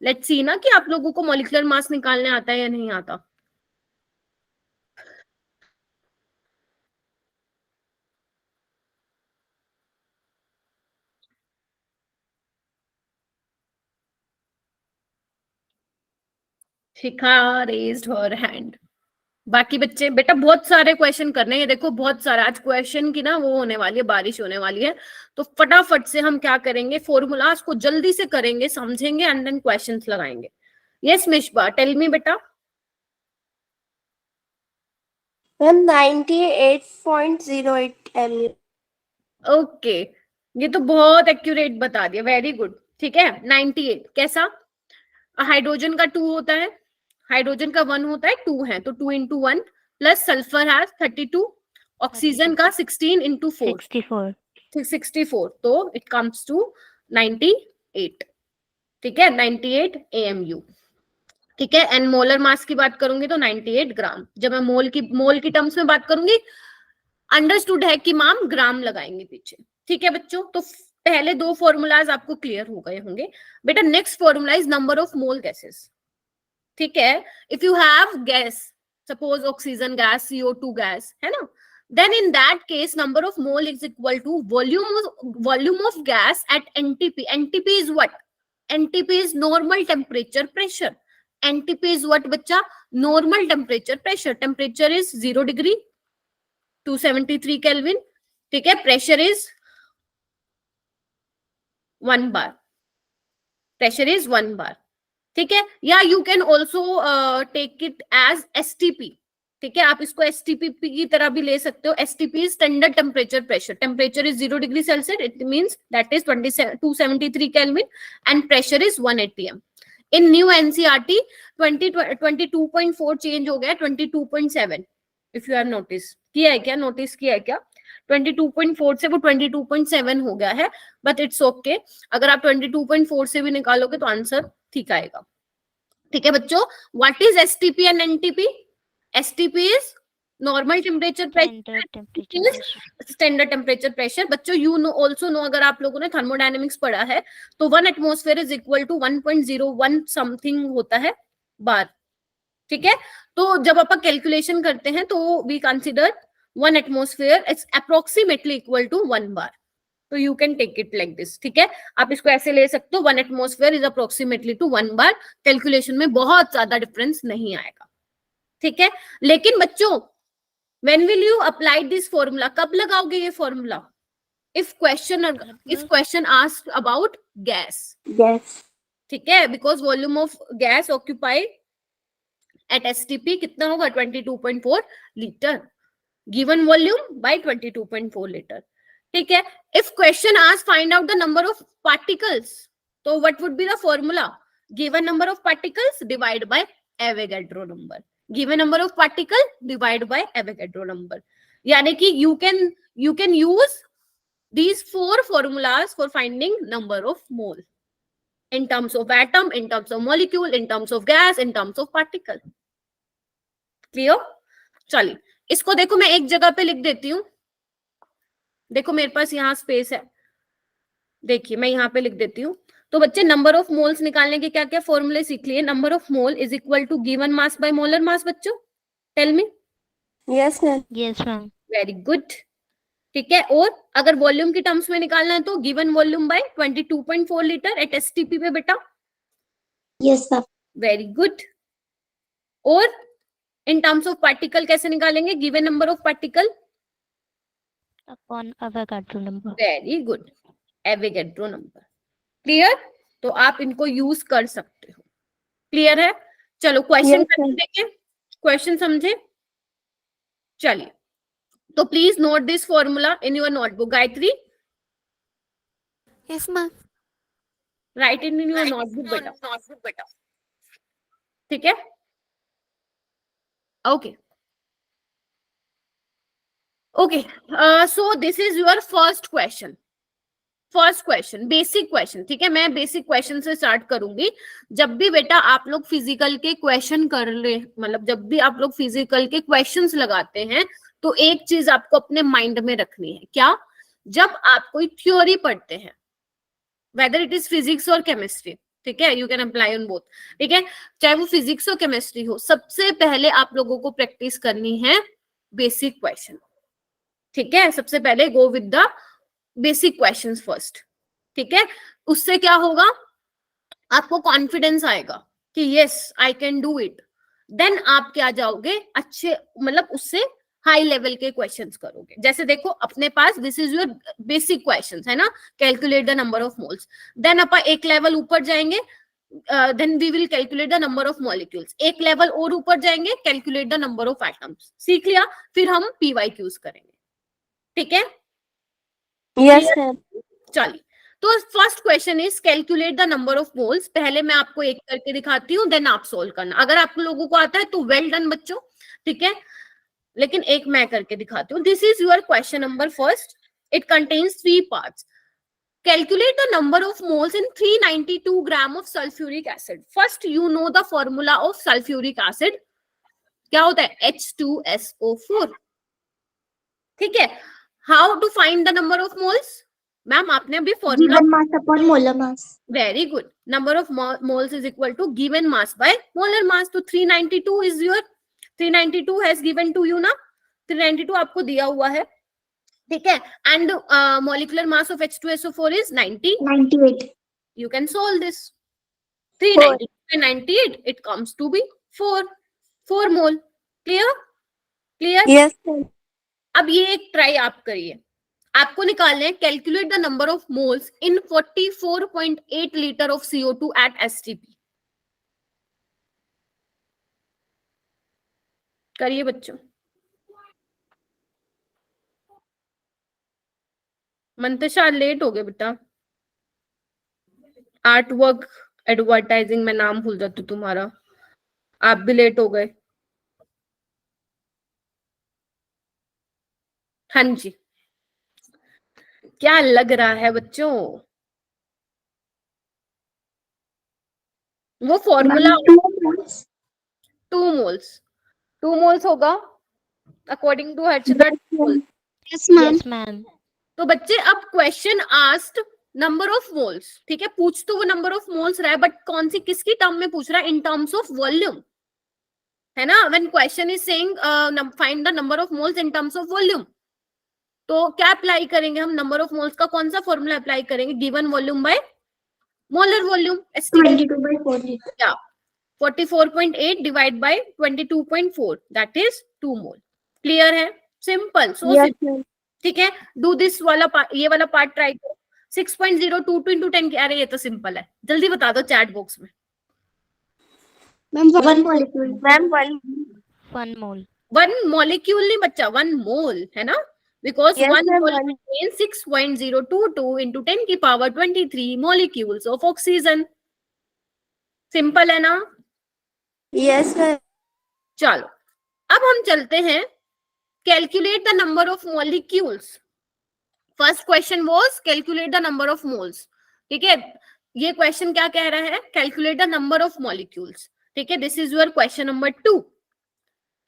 Let's see ना कि आप लोगों को मॉलिक्यूलर मास निकालने आता है या नहीं आता। शिखा रेज्ड हर हैंड। बाकी बच्चे बेटा बहुत सारे क्वेश्चन करने हैं, देखो बहुत सारा आज क्वेश्चन की ना वो होने वाली है, बारिश होने वाली है, तो फटाफट से हम क्या करेंगे, फॉर्मूलाज को जल्दी से करेंगे, समझेंगे एंड देन क्वेश्चंस लगाएंगे। यस मिशबा, टेल मी बेटा। Ma'am, 98.08 mU. ओके, ये तो बहुत एक्यूरेट बता दिया, वेरी गुड, ठीक है? 98 कैसा? हाइड्रोजन का 2 होता है, हाइड्रोजन का 1 होता है, 2 है, तो 2 into 1 plus sulphur has 32, oxygen का 16 into 4 64. 64, तो इट कम्स टू 98, ठीक है? 98 AMU, ठीक है? एंड मोलर मास की बात करूंगी तो 98 ग्राम। जब मैं मोल की टर्म्स में बात करूंगी, अंडरस्टूड है कि मैम ग्राम लगाएंगे पीछे, ठीक है बच्चों? तो पहले 2 फॉर्मूलाज आपको क्लियर हो गए होंगे बेटा। Next formula is number of mole gases, ठीक है? If you have gas, suppose oxygen gas, CO2 gas, है ना? then in that case number of mole is equal to volume of gas at NTP. NTP is what? NTP is normal temperature pressure. NTP is what बच्चा? Normal temperature pressure. Temperature is 0 degree, 273 kelvin, ठीक है. Pressure is 1 bar, pressure is 1 bar, ठीक है. या you can also take it as STP, ठीक है. आप इसको STP की तरह भी ले सकते हो. STP is standard temperature pressure. Temperature is 0 degree Celsius, it means that is 273 kelvin and pressure is 1 atm. In new NCERT 22.4 change हो गया 22.7. इफ यू हैव नोटिस किया है क्या, नोटिस किया है क्या? 22.4 से वो 22.7 हो गया है, बट इट्स ओके. अगर आप 22.4 से भी निकालोगे तो आंसर ठीक आएगा, ठीक है बच्चों. What is STP and NTP? STP is normal temperature pressure, Standard temperature pressure. Standard temperature pressure. बच्चों यू नो ऑल्सो नो, अगर आप लोगों ने थर्मोडायनेमिक्स पढ़ा है तो 1 atmosphere is equal to 1.01 something होता है बार, ठीक है. तो जब आप कैलकुलेशन करते हैं तो we consider 1 atmosphere is approximately equal to 1 bar. तो you can take it like this, ठीक है. आप इसको ऐसे ले सकते हो, 1 atmosphere is approximately to 1 bar. Calculation में बहुत ज्यादा डिफरेंस नहीं आएगा, ठीक है. लेकिन बच्चों when will you apply this formula? कब लगाओगे ये formula? if question asked about gas, ठीक है. because volume of gas occupied at STP कितना होगा? 22.4 litre. given volume by 22.4 litre, ठीक है. if question asks find out the number of particles, तो what would be the formula? given number of particles divide by Avogadro number. given number of particle divide by Avogadro number. यानी कि you can use these 4 formulas for finding number of mole in terms of atom, in terms of molecule, in terms of gas, in terms of particle. Clear? चलिए इसको देखो, मैं एक जगह पे लिख देती हूँ. देखो मेरे पास यहाँ स्पेस है, देखिए मैं यहाँ पे लिख देती हूँ. तो बच्चे नंबर ऑफ मोल्स निकालने के क्या क्या फॉर्मूले सीख लिए. Number of mole is equal to given mass by molar mass. बच्चों tell me. Yes, ma'am. Yes, ma'am. Very good, ठीक है. और अगर वॉल्यूम की टर्म्स में निकालना है तो given volume bye 22.4 litre at STP पे बेटा. Yes, ma'am. Very good. और इन टर्म्स ऑफ पार्टिकल कैसे निकालेंगे? Given number of particle Upon Avogadro number. Very good, Avogadro number. Clear? तो आप इनको यूज कर सकते हो. क्लियर है? चलो क्वेश्चन Yes, ma'am. देखें. क्वेश्चन समझे? चलिए तो please note this formula in your notebook. Gayatri Yes, ma'am. Right in your notebook बेटा, ठीक है. Okay okay. So this is your first question. Basic question, ठीक है. मैं बेसिक क्वेश्चन से स्टार्ट करूंगी. जब भी बेटा आप लोग फिजिकल के क्वेश्चन कर ले, मतलब जब भी आप लोग फिजिकल के क्वेश्चंस लगाते हैं तो एक चीज आपको अपने माइंड में रखनी है. क्या? जब आप कोई थ्योरी पढ़ते हैं, वेदर इट इज फिजिक्स और केमिस्ट्री, ठीक है, you can apply on both, ठीक है, चाहे वो फिजिक्स और केमिस्ट्री हो, सबसे पहले आप लोगों को प्रैक्टिस करनी है बेसिक क्वेश्चन, ठीक है. सबसे पहले go with the basic questions first, ठीक है. उससे क्या होगा? आपको कॉन्फिडेंस आएगा कि yes I can do it. Then आप क्या जाओगे अच्छे, मतलब उससे हाई लेवल के क्वेश्चंस करोगे. जैसे देखो अपने पास this is your basic questions है ना, calculate the number of moles. Then अपन एक लेवल ऊपर जाएंगे, then we will calculate the number of molecules. एक लेवल और ऊपर जाएंगे, calculate the number of atoms. सीख लिया? फिर हम PYQs करेंगे, ठीक है. Yes, ma'am. चलिए तो first question is calculate the number of moles. पहले मैं आपको एक करके दिखाती हूँ, देन आप सोल्व करना. अगर आप लोगों को आता है तो वेल डन बच्चों, ठीक है. लेकिन एक मैं करके दिखाती हूँ. This is your question number first. It contains 3 parts. Calculate the number of moles in 392 gram of sulphuric acid. First you know the formula of sulphuric acid. क्या होता है? H2SO4, ठीक है. How to find the number of moles? Ma'am आपने अभी formula. Given mass upon molar mass. Very good. Number of moles is equal to given mass by molar mass. तो 392 is your, 392 has given to you ना, 392 आपको दिया हुआ है, ठीक है. And molecular mass of H2SO4 is 98. You can solve this. 392 and 98, it comes to be 4 mole. Clear? Yes, ma'am. अब ये एक ट्राई आप करिए, आपको निकालना है calculate the number of moles in 44.8 litre of CO2 at STP। करिए बच्चों। मंतशा लेट हो गए बेटा, आर्ट वर्क एडवर्टाइजिंग में नाम भूल जाती हूँ तुम्हारा, आप भी लेट हो गए। हाँ जी, क्या लग रहा है बच्चों? वो फॉर्मूला 2 मोल्स होगा according to Harshada. Yes, ma'am. Yes, ma'am. तो बच्चे अब question asked number of moles, ठीक है, पूछ तो वो नंबर ऑफ मोल्स रहा है, बट कौन सी किसकी टर्म में पूछ रहा है? इन टर्म्स ऑफ वॉल्यूम, है ना। When question is saying find the number of moles in terms of volume, तो क्या अप्लाई करेंगे हम? नंबर ऑफ मोल्स का कौन सा फॉर्मूला अप्लाई करेंगे? Given volume by molar volume, 22/4। 44.8 divide by 22.4 that is 2 mole. Clear है? सिंपल, सो Yes, simple, ma'am. ठीक है। डू दिस वाला ये वाला पार्ट ट्राई करो। 6.022 into 10, अरे ये तो सिंपल है, जल्दी बता दो चैट बॉक्स में। Ma'am, 1 molecule. Ma'am, 1. 1 mole. 1 molecule नहीं बच्चा, 1 मोल है ना, because Yes, 1 ma'am, mole one. contains 6.022 into 10 की power 23 molecules of oxygen। Simple है ना? Yes, ma'am. चलो अब हम चलते हैं, calculate the number of molecules. First question was calculate the number of moles, ठीक है। ये क्वेश्चन क्या कह रहा है? Calculate the number of molecules, ठीक है। This is your question number 2,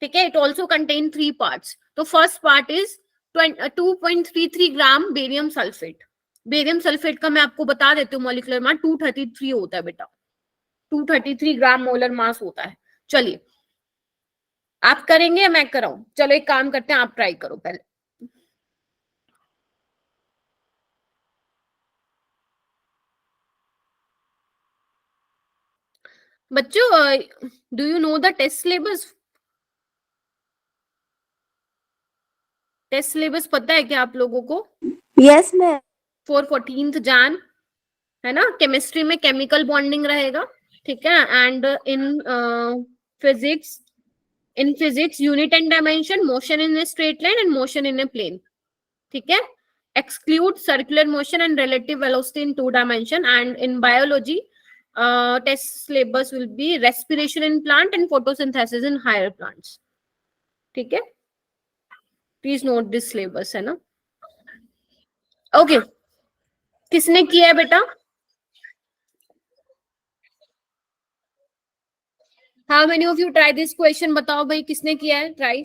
ठीक है। It also contain 3 parts. तो first part is 2.33 gram barium sulphate. Barium sulphate का मैं आपको बता देती हूँ मॉलिक्यूलर मास 233 होता है बेटा, 233 ग्राम मोलर मास होता है। चलिए आप करेंगे या मैं कराऊं? चलो एक काम करते हैं, आप ट्राई करो पहले। बच्चों do you know the test syllabus? Test syllabus पता है क्या आप लोगों को? Yes, ma'am. For 14th Jan, है ना। केमिस्ट्री में केमिकल बॉन्डिंग रहेगा, ठीक है। And in physics unit and dimension, motion in a straight line and motion in a plane, ठीक है। Exclude circular motion and relative velocity in 2 dimension। And in biology test syllabus will be respiration in plant and photosynthesis in higher plants, ठीक है। Please note this syllabus, है ना। Okay किसने किया है बेटा? How many of you try this question? बताओ भाई किसने किया है ट्राई?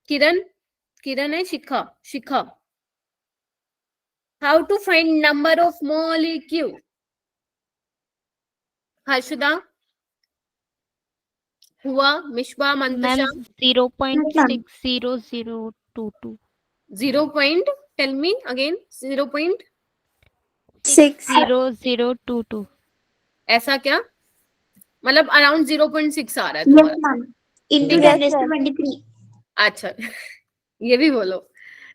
किरण, किरण है? Shikha, Shikha. How to find number of molecule? Harshada हुआ? Mishba, Mantasha? Ma'am, 0.60022. 0 point, tell me again, 0 point 6. 0022. ऐसा क्या? मतलब अराउंड 0.6 आ रहा है तुम्हारा? ma'am. Into 10⁻23. अच्छा ये भी बोलो,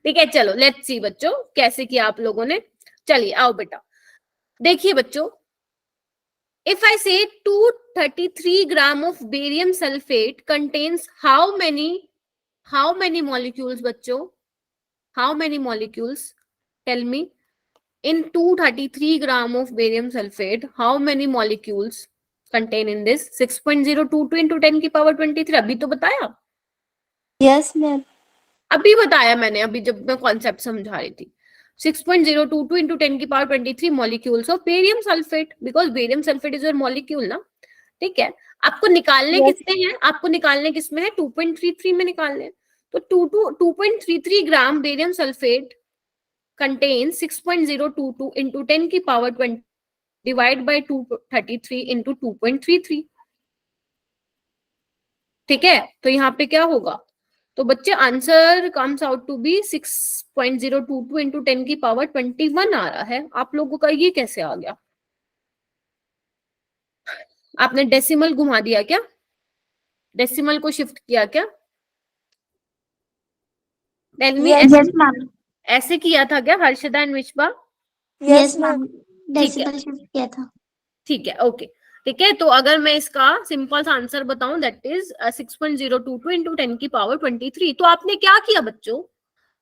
ठीक है। चलो लेट्स सी बच्चों कैसे किया आप लोगों ने। चलिए आओ बेटा, देखिए बच्चों, if I say 233 gram of barium sulphate contains how many molecules बच्चों? How many molecules? Tell me. In 233 gram of barium sulfate, how many molecules contain in this? 6.022 into 10 की पावर 23। अभी तो बताया, Yes, ma'am. अभी बताया मैंने, अभी जब मैं कॉन्सेप्ट समझा रही थी। 6.022 into 10 की power 23 molecules of barium sulfate, because barium sulfate is your molecule ना, ठीक है। आपको निकालने Yes. किसमें है? आपको निकालने किसमें है? 2.33 में निकालने हैं। तो 2.33 ग्राम बेरियम सल्फेट contains 6.022 into 10 की पावर 20 डिवाइड बाय 233 into 2.33, ठीक है। तो यहाँ पे क्या होगा? तो बच्चे answer comes out to be 6.022 into 10 की पावर 21 आ रहा है। आप लोगों का ये कैसे आ गया? आपने डेसिमल घुमा दिया क्या? डेसिमल को शिफ्ट किया क्या? Tell me, Yes. Yes, ma'am. ऐसे किया था क्या Harshada and Vishwa? Yes, ma'am. Decimal shift किया था. ठीक है, ओके, ठीक है। तो अगर मैं इसका सिंपल सा आंसर बताऊं, दैट इज 6.022 इंटू 10 की पावर 23। तो आपने क्या किया बच्चों?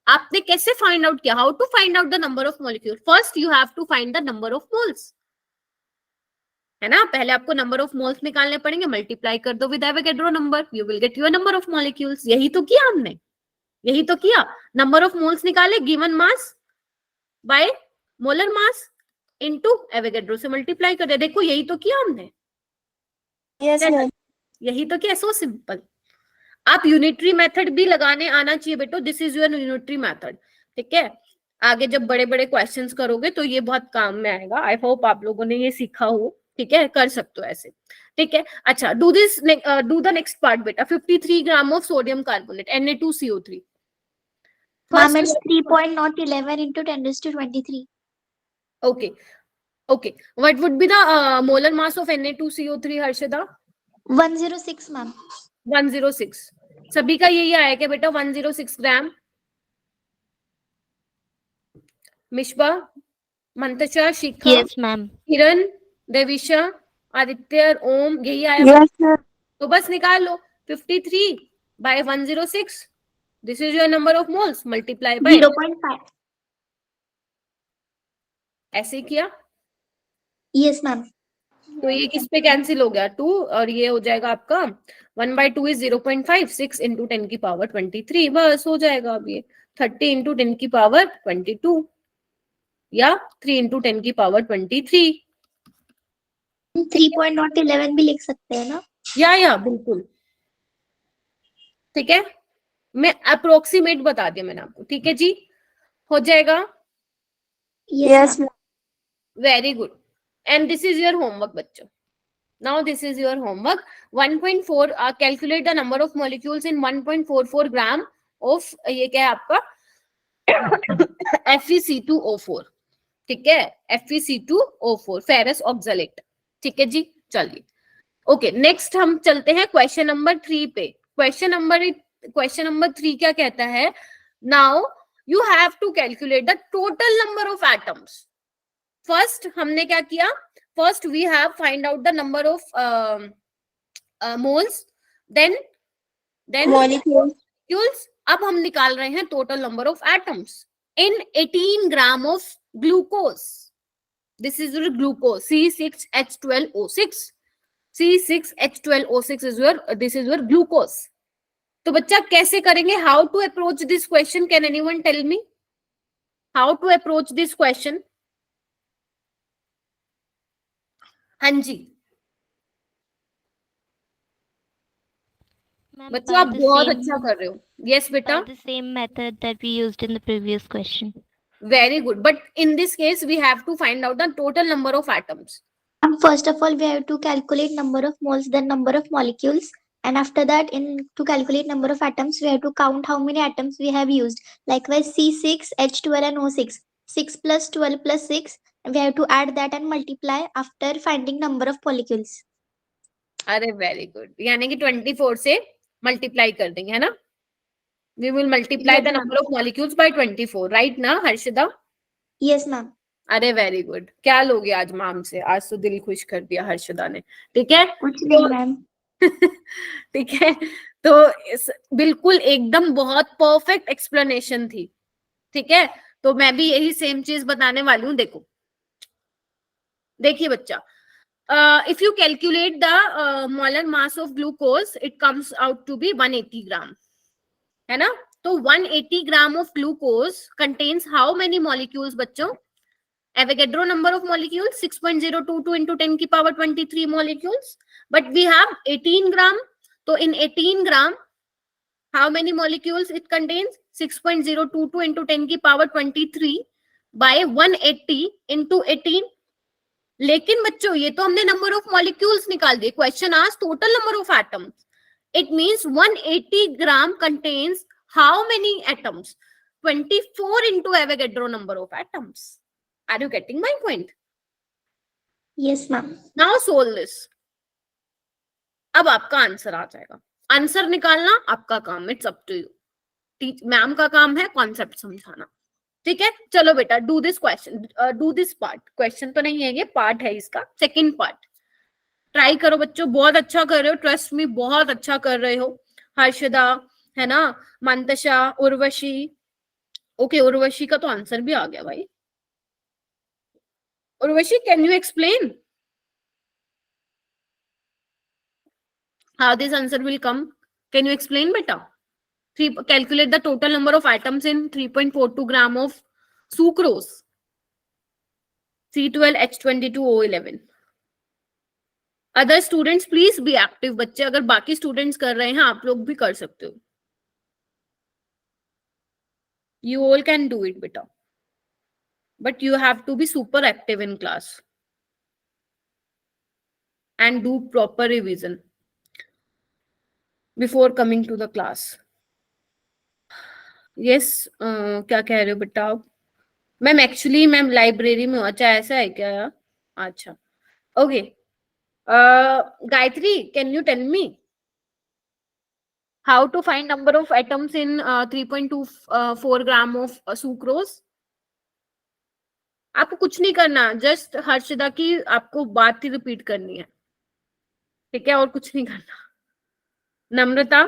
आपने कैसे फाइंड आउट किया? How to find out the number of molecule? First you have to find the number of moles, है ना? पहले आपको नंबर ऑफ मोल्स निकालने पड़ेंगे, मल्टीप्लाई कर दो with Avogadro number, you will get your number of molecules. यही तो किया हमने, यही तो किया। नंबर ऑफ मोल्स निकाले, given mass by molar mass into Avogadro से मल्टीप्लाई कर दिया। देखो यही तो किया हमने, Yes, ma'am. यही तो किया। So simple. आप यूनिटरी मेथड भी लगाने आना चाहिए बेटो, this is your unitary method, ठीक है? आगे जब बड़े बड़े क्वेश्चंस करोगे तो ये बहुत काम में आएगा। आई होप आप लोगों ने ये सीखा हो, ठीक है? कर सकते हो ऐसे, ठीक है? अच्छा, डू द नेक्स्ट पार्ट बेटा। 53 gram of sodium carbonate Na2CO3। Ma'am, it's 3.011 into 10 raised to 23. Okay, okay. What would be the molar mass of Na2CO3, Harshada? 106, ma'am. 106। सभी का यही आया क्या बेटा? 106 ग्राम। मिश्बा, मंतशा, शिखा, Yes, ma'am. किरण, देविशा, आदित्य, ओम, यही आया? Yes, sir. तो बस निकाल लो 53 by 106। This is your number of moles, multiply by 0.5. ऐसे किया। Yes, ma'am. तो ये किस पे कैंसिल हो गया? 2, और ये हो जाएगा आपका 1/2 इज 0.5, 6 इंटू 10 की पावर 23, बस हो जाएगा। अब ये 30 इंटू 10 की पावर 22 या 3 इंटू 10 की पावर 23, 3.011 भी लिख सकते हैं ना? या बिल्कुल, ठीक है? मैं अप्रोक्सीमेट बता दिया मैंने आपको, ठीक है जी? हो जाएगा। Yes, ma'am. Very good. And this is your homework बच्चों। Now this is your homework. 1.4 calculate the number of molecules in 1.44 gram of ये क्या है आपका FeC2O4, ठीक है? FeC2O4 फेरस ऑक्सलेट, ठीक है जी? चलिए, ओके, नेक्स्ट हम चलते हैं क्वेश्चन नंबर 3 पे। क्वेश्चन नंबर 3 क्या कहता है? Now you have to calculate the total number of atoms. First हमने क्या किया? First we have find out the number of moles, then molecules. अब हम निकाल रहे हैं total number of atoms in 18 gram of glucose. This is your glucose, C6H12O6. C6H12O6 is this is your glucose. तो बच्चा कैसे करेंगे? How to approach this question? Can anyone tell me how to approach this question? हाँ जी Ma'am, बच्चों, by आप the बहुत same- अच्छा कर रहे हो। यस बेटा, By the same method that we used in the previous question. Very good. But in this case we have to find out the total number of atoms. And first of all, we have to calculate number of moles, then number of molecules. And after that, to calculate number of atoms, we have to count how many atoms we have used. Likewise, C6, H12 and O6. 6 plus 12 plus 6. We have to add that and multiply after finding number of molecules. अरे very good, यानी कि 24 से multiply कर देंगे, है ना? We will multiply the number of molecules by 24, right ना Harshada? Yes, ma'am. अरे वेरी गुड। क्या लोगे आज मैम से? आज तो दिल खुश कर दिया हर्षदा ने, ठीक है? कुछ नहीं मैम। ठीक है, तो बिल्कुल एकदम बहुत परफेक्ट एक्सप्लेनेशन थी, ठीक है? तो मैं भी यही सेम चीज बताने वाली हूँ। देखो, देखिए बच्चा, if you calculate the molar mass of glucose, it comes out to be 180 gram, है ना? तो 180 gram of glucose contains how many molecules बच्चों? Avogadro number of molecules 6.022 into 10 की power 23 molecules, but we have 18 gram. तो in 18 gram how many molecules it contains? 6.022 into 10 की power 23 by 180 into 18. लेकिन बच्चों ये तो हमने नंबर ऑफ मॉलिक्यूल्स निकाल दिए। क्वेश्चन आज total number of atoms. It means 180 gram contains how many atoms? 24 into Avogadro number of atoms. Are you getting my point? Yes, ma'am. Now solve this. अब आपका आंसर आ जाएगा। Answer निकालना आपका काम, it's up to you. Ma'am का काम है concept समझाना, ठीक है। चलो बेटा, do this question, do this part. Question तो नहीं है ये, पार्ट है इसका, सेकंड पार्ट। ट्राई करो बच्चों, बहुत अच्छा कर रहे हो, ट्रस्ट मी, बहुत अच्छा कर रहे हो। हर्षदा है ना, मंतशा, उर्वशी। ओके, उर्वशी का तो आंसर भी आ गया भाई। Urvashi, can you explain how this answer will come? Can you explain beta? Calculate the total number of atoms in 3.42 gram of sucrose, C12H22O11. Other students please be active. बच्चे अगर बाकी स्टूडेंट्स कर रहे हैं, आप लोग भी कर सकते हो। You all can do it बेटा, but you have to be super active in class and do proper revision before coming to the class. Yes, क्या कह रहे हो बेटा आप? मैम एक्चुअली मैम लाइब्रेरी में हूँ। अच्छा, ऐसा है क्या यार? अच्छा, okay. Gayatri, can you tell me how to find number of atoms in 3.24 gram of sucrose? आपको कुछ नहीं करना, जस्ट हर्षदा की आपको बात ही रिपीट करनी है, ठीक है, और कुछ नहीं करना। नम्रता,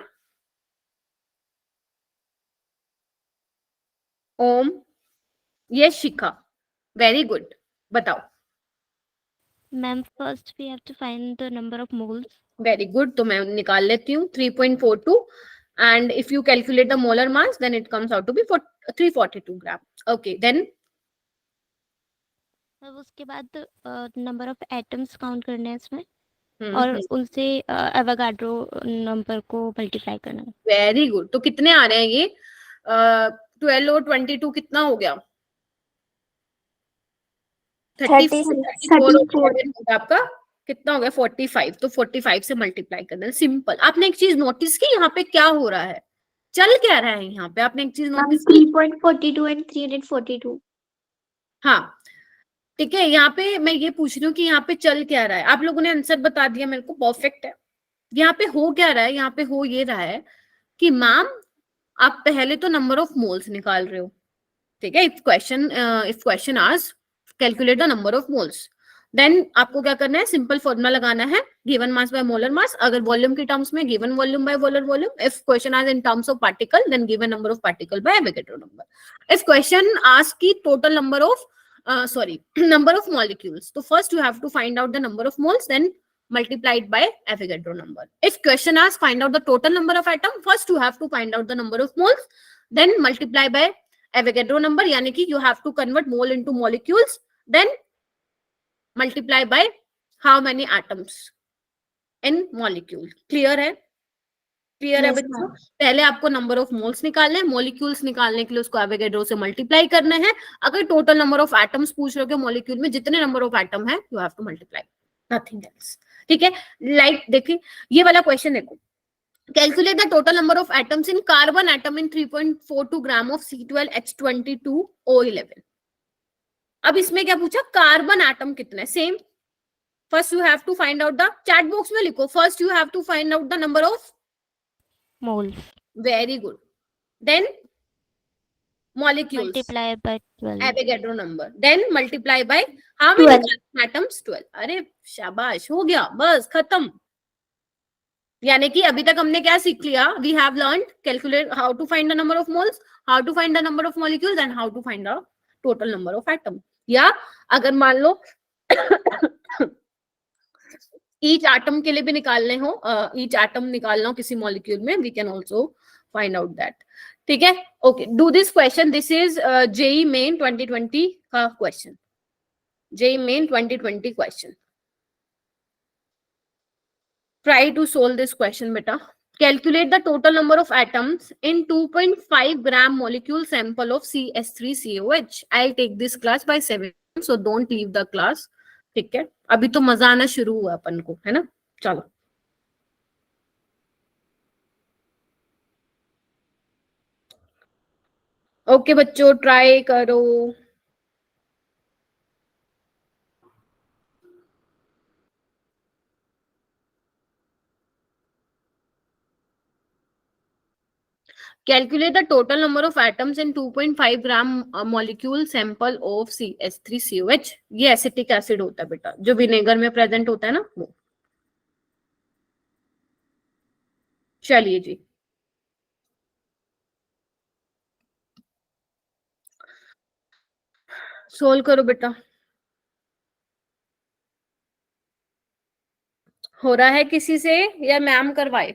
ओम, ये शिखा, वेरी गुड। बताओ। Ma'am, first we have to find the number of moles. Very good, तो मैं निकाल लेती हूँ 3.42 and if you calculate the molar mass then it comes out to be 342 gram. Okay, then अब उसके बाद नंबर ऑफ एटम्स काउंट करने हैं इसमें, हम्म, और उनसे एवोगाड्रो नंबर को मल्टीप्लाई करना है। Very good. तो कितने आ रहे हैं ये? 12 और 22 कितना हो गया? 34 आपका कितना हो गया? 45। तो 45 से मल्टीप्लाई करना है, सिंपल। आपने एक चीज नोटिस की यहाँ पे क्या हो रहा है, चल क्या रहा है यहाँ पे? आपने एक चीज नोटिस की? 3.42 and 342. हाँ, ठीक है। यहाँ पे मैं ये पूछ रही हूँ कि यहाँ पे चल क्या रहा है। आप लोगों ने आंसर बता दिया मेरे को, परफेक्ट है। यहाँ पे हो क्या रहा है? यहाँ पे हो ये रहा है कि मैम आप पहले तो नंबर ऑफ मोल्स निकाल रहे हो, ठीक है। If question ask calculate the number of moles, then आपको क्या करना है? सिंपल फॉर्मूला लगाना है, given mass by molar mass. अगर वॉल्यूम की टर्म्स में, given volume by molar volume. If question ask in terms of particle, then given number of particle by Avogadro number. If question ask की total number of number of molecules, so first you have to find out the number of moles, then multiplied by Avogadro number. If question asks find out the total number of atom, first you have to find out the number of moles, then multiply by Avogadro number, यानी कि you have to convert mole into molecules, then multiply by how many atoms in molecule. Clear है? Clear है बच्चों? पहले आपको number of moles निकालने हैं, molecules निकालने के लिए उसको एवोगाड्रो से मल्टीप्लाई करना है। अगर टोटल नंबर ऑफ एटम्स पूछ रहे हो मॉलिक्यूल में जितने नंबर ऑफ एटम है, you have to multiply, nothing else, ठीक है। लाइक देखिए ये वाला क्वेश्चन देखो, calculate the total number of atoms in carbon atom in 3.42 gram of C12H22O11। अब इसमें क्या पूछा? कार्बन एटम कितने? Same, first you have to find out the, chat box में लिखो, first you have to find out the number of moles, very good, then molecules, multiply by 12, Avogadro number, then multiply by how many 12. atoms? 12। अरे शाबाश, हो गया, बस खत्म। यानी कि अभी तक हमने क्या सीख लिया? We have learned calculate how to find the number of moles, how to find the number of molecules and how to find the total number of atom. या अगर मान लो ईच एटम के लिए भी निकालने हो, ईच एटम निकालना हो किसी मॉलिक्यूल में, we can also find out that, ठीक है। Okay, do this question, this is JEE Main 2020 का question, JEE Main 2020 question. Try to solve this question बेटा। Calculate the total number of atoms in 2.5 gram molecule sample of CS3COH. I'll take this class by 7, so don't leave the class, ठीक है। अभी तो मजा आना शुरू हुआ अपन को, है ना? चलो, ओके बच्चों, ट्राई करो। Calculate the total number of atoms in 2.5 gram molecule sample of CH3COH. ये एसिटिक एसिड होता है बेटा, जो विनेगर में प्रेजेंट होता है ना वो। चलिए जी, सोल्व करो बेटा। हो रहा है किसी से या मैम करवाए?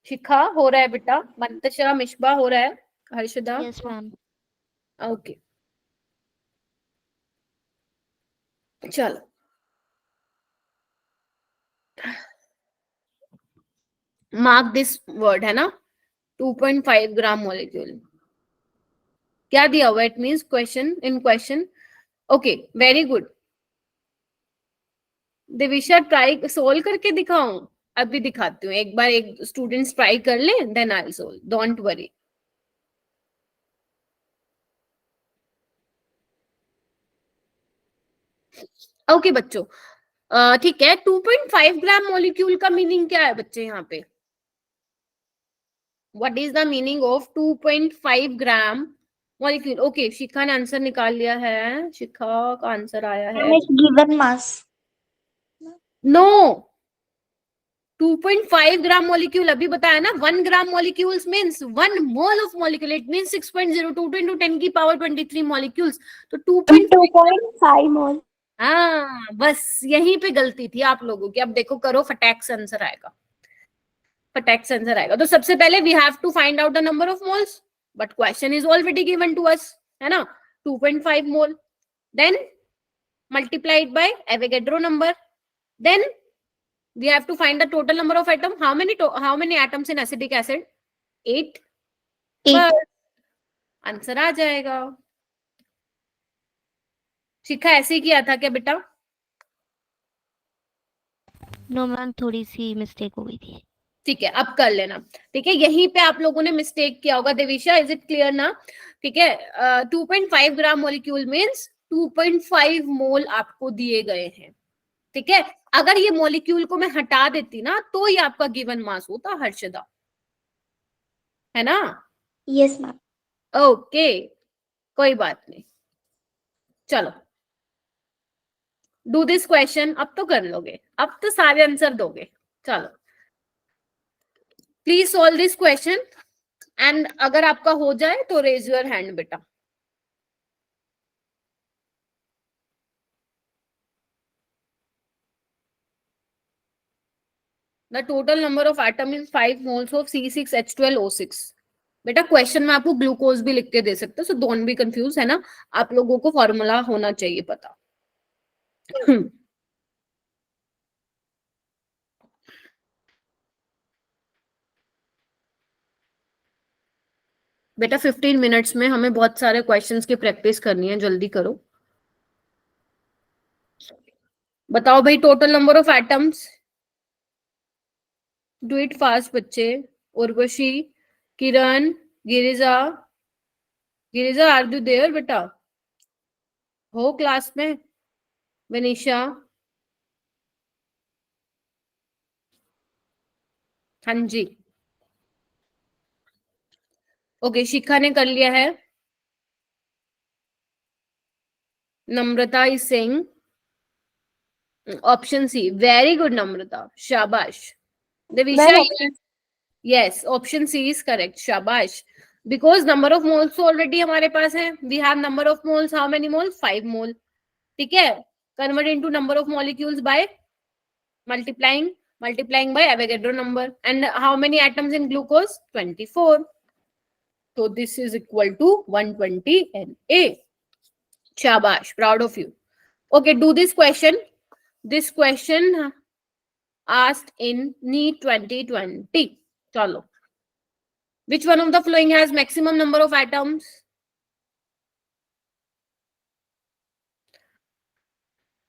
शिखा हो रहा है बेटा, मंतशा, मिशबा हो रहा है, हर्षदा? Yes, ma'am. ओके चलो, मार्क दिस वर्ड है ना, 2.5 ग्राम मॉलिक्यूल। क्या दिया हुआ? It means question, in question. Okay very good. Divisha try solve करके दिखाऊं? अभी दिखाती हूँ, एक बार एक स्टूडेंट्स ट्राई कर ले, then I solve, don't worry. Okay बच्चों, ठीक है। 2.5 ग्राम मॉलिक्यूल का मीनिंग क्या है बच्चे यहाँ पे? What is the meaning of 2.5 gram molecule? Okay, Shikha ने आंसर निकाल लिया है, शिखा का आंसर आया है। Ma'am, it's given mass. No, 2.5 gram molecule अभी बताया ना। 1 gram molecules means 1 mole of molecule, it means 6.02 into 10 की पावर 23 मॉलिक्यूल्स। तो 2.5 2.5 मोल। हाँ, बस यहीं पे गलती थी आप लोगों की। अब देखो, करो, फटाक से आंसर आएगा, फटाक से आंसर आएगा। तो सबसे पहले we have to find out the number of moles, but question is already given to us, है ना, 2.5 mole. Then multiplied by Avogadro number. Then we have to find the total number of atom. How many atoms in acetic acid? 8. 8. बस answer आ जाएगा। शिखा ऐसे ही किया था क्या बेटा? No, ma'am, थोड़ी सी मिस्टेक हो गई थी। ठीक है, अब कर लेना। ठीक है, यहीं पे आप लोगों ने मिस्टेक किया होगा। देविशा, इज इट क्लियर ना? ठीक है, 2.5 ग्राम मॉलिक्यूल मीन्स 2.5 मोल आपको दिए गए हैं। ठीक है, अगर ये मॉलिक्यूल को मैं हटा देती ना, तो ये आपका गिवन मास होता हर्षदा, है ना? Yes, ma'am. ओके, कोई बात नहीं। चलो, डू दिस क्वेश्चन। अब तो कर लोगे, अब तो सारे आंसर दोगे। चलो, please solve this question, and अगर आपका हो जाए तो रेज योर हैंड बेटा। The total number of atom is 5 moles of C6H12O6। बेटा क्वेश्चन में आपको ग्लूकोज भी लिख के दे सकते हो, सो डोंट बी कंफ्यूज, है ना? आप लोगों को फॉर्मूला होना चाहिए पता। बेटा 15 मिनट्स में हमें बहुत सारे क्वेश्चंस की प्रैक्टिस करनी है, जल्दी करो। बताओ भाई, total number of atoms. Do it fast बच्चे। Urvashi, Kiran, Girija, Girija are you there बेटा? हो क्लास में? विनिशा, हाँ जी। ओके, शिखा ने कर लिया है। Namrata is saying option C. Very good Namrata, शाबाश। Devisha, yes, option C is correct, शाबाश। Because number of moles already हमारे पास है। We have number of moles, how many moles? 5 mole. ठीक है, convert into number of molecules by multiplying by Avogadro number. And how many atoms in glucose? 24. So this is equal to 120 Na. Shabash, proud of you. Okay, do this question. This question asked in NEET 2020. Chalo. Which one of the following has maximum number of atoms?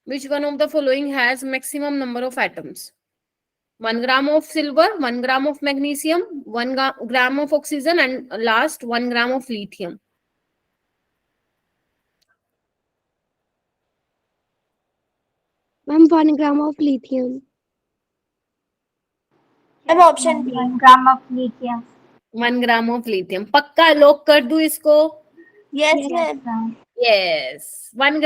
Which one of the following has maximum number of atoms? 1 gram of silver, 1 gram of magnesium, 1 gram of oxygen, and last 1 gram of lithium. Ma'am, 1 gram of lithium. Ma'am option B. 1 gram of lithium. 1 gram of lithium. पक्का lock कर दूं इसको? Yes Yes, ma'am. ma'am. Yes, 1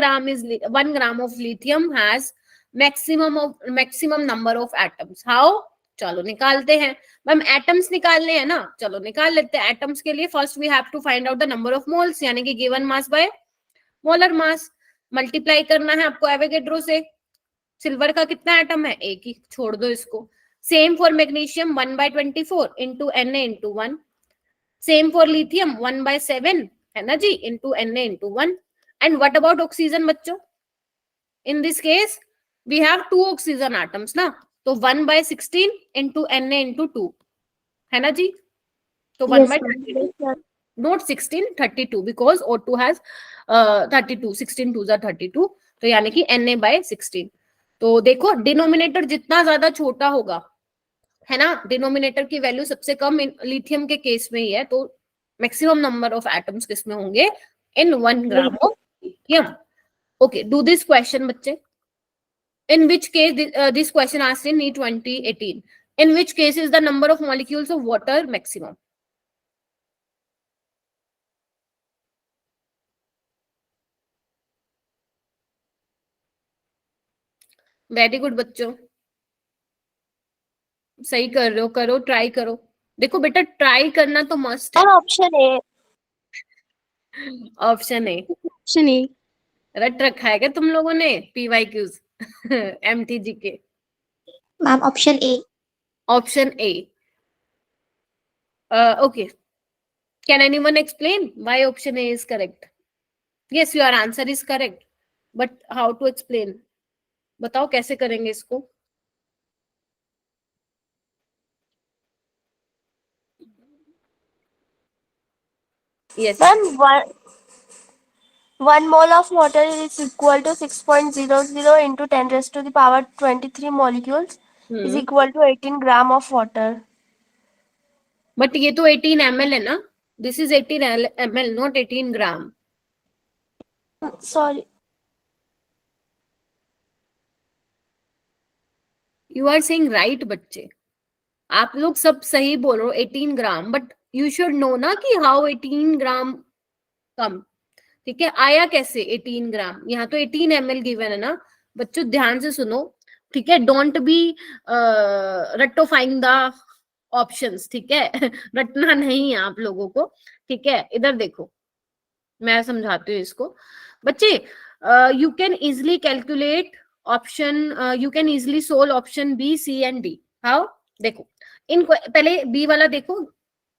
gram of lithium has maximum number of atoms. How? चलो निकालते हैं ma'am, atoms निकालने हैं ना, चलो निकाल लेते हैं। एटम्स के लिए first we have to find out the number of moles, यानी कि given mass by molar mass. Multiply करना है आपको एवोगैड्रो से। सिल्वर का कितना एटम है? एक ही, छोड़ दो इसको। Same for magnesium 1/24 into Na into 1। Same for lithium 1/7 है ना जी, into Na into 1। And what about oxygen बच्चों? In this case we have 2 oxygen atoms ना, तो 1/16 इंटू Na इंटू 2 है ना जी, तो 1/32, not 16, 32, because O2 has 32, 16 2s are 32, तो यानी कि Na/16। तो देखो डिनोमिनेटर जितना ज्यादा छोटा होगा, है ना, डिनोमिनेटर की वैल्यू सबसे कम लिथियम के केस में ही है, तो मैक्सिमम नंबर ऑफ एटम्स किसमें होंगे? इन 1 gram of lithium. Okay, do this question बच्चे। In which case this question asked in NEET 2018, in which case is the number of molecules of water maximum? Very good बच्चों, सही कर रहे हो, करो, try करो। देखो बेटा, ट्राई करना तो मस्ट है। Option A. Option A. Option A. रट रखा है क्या तुम लोगों ने PYQs MTG के? Ma'am, option A. Option A. Okay. Can anyone explain why option A is correct? Yes, your answer is correct. But how to explain? बताओ कैसे करेंगे इसको? Yes. Ma'am 1 mole of water is equal to 6.00 into 10 raised to the power 23 molecules is equal to 18 gram of water. But ये तो 18 ml है ना, this is 18 ml, not 18 gram. Sorry. You are saying right बच्चे, आप लोग सब सही बोल रहे हो 18 gram, but you should know ना कि हाउ 18 ग्राम कम। ठीक है, आया कैसे 18 ग्राम? यहाँ तो 18 ml गिवन है ना बच्चों, ध्यान से सुनो। ठीक है, डोंट बी रटोफाइंग द ऑप्शंस। ठीक है रटना नहीं है आप लोगों को। ठीक है, इधर देखो, मैं समझाती हूँ इसको बच्चे। You can easily calculate option, you can easily solve option B, C and D। How? देखो, इन पहले B वाला देखो।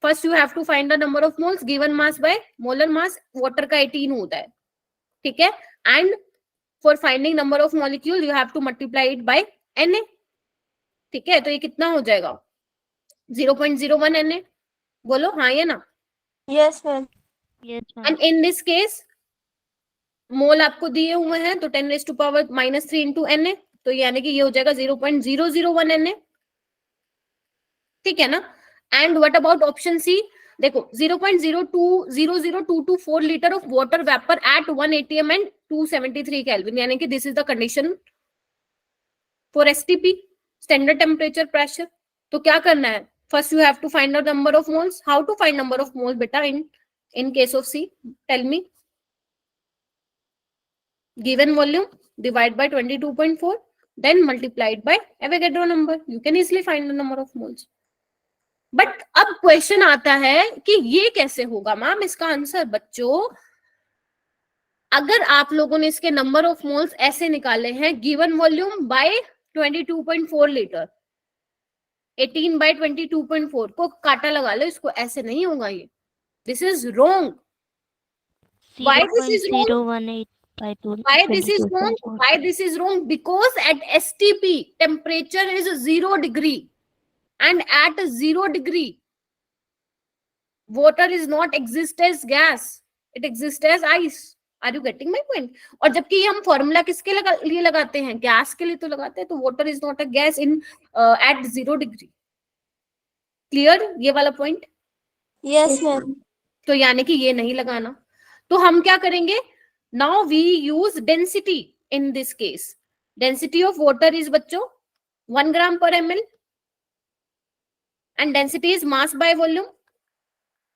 First you have to find the number of moles given mass by molar mass. Water का 18 होता है, ठीक है, and for finding number of molecule you have to multiply it by Na। ठीक है, तो ये कितना हो जाएगा? 0.01 Na। बोलो हाँ या ना? Yes ma'am. Yes, ma'am. And in this case mole आपको दिए हुए हैं, तो 10 raised to power -3 into Na, तो यानी कि ये हो जाएगा 0.001 Na। ठीक है ना? And what about option C? देखो 0.00224 litre of water vapour at 1 atm and 273 kelvin, यानी कि this is the condition for STP, standard temperature pressure. तो क्या करना है? First you have to find out number of moles. How to find number of moles बेटा in case of C? Tell me. Given volume divide by 22.4, then multiplied by Avogadro number. You can easily find the number of moles. But अब question आता है कि ये कैसे होगा ma'am इसका answer? बच्चों, अगर आप लोगों ने इसके नंबर ऑफ मोल्स ऐसे निकाले हैं, गिवन वॉल्यूम बाय 22.4 लीटर, 18/22.4 को काटा लगा लो, इसको ऐसे नहीं होगा ये। This is wrong. Why this is wrong? 0.018 by 2. Why this is wrong? Why this is wrong? Because at STP temperature is 0 degree, and at 0 degree water is not exist as gas, it exists as ice. Are you getting my point? और जबकि हम formula किसके लिए लगाते हैं? Gas के लिए तो लगाते हैं, तो water is not a gas in at 0 degree. Clear ये वाला पॉइंट? Yes ma'am. तो यानी कि ये नहीं लगाना। तो हम क्या करेंगे? Now we use density in this case. Density of water is बच्चों 1 gram per ml. and density is mass by volume.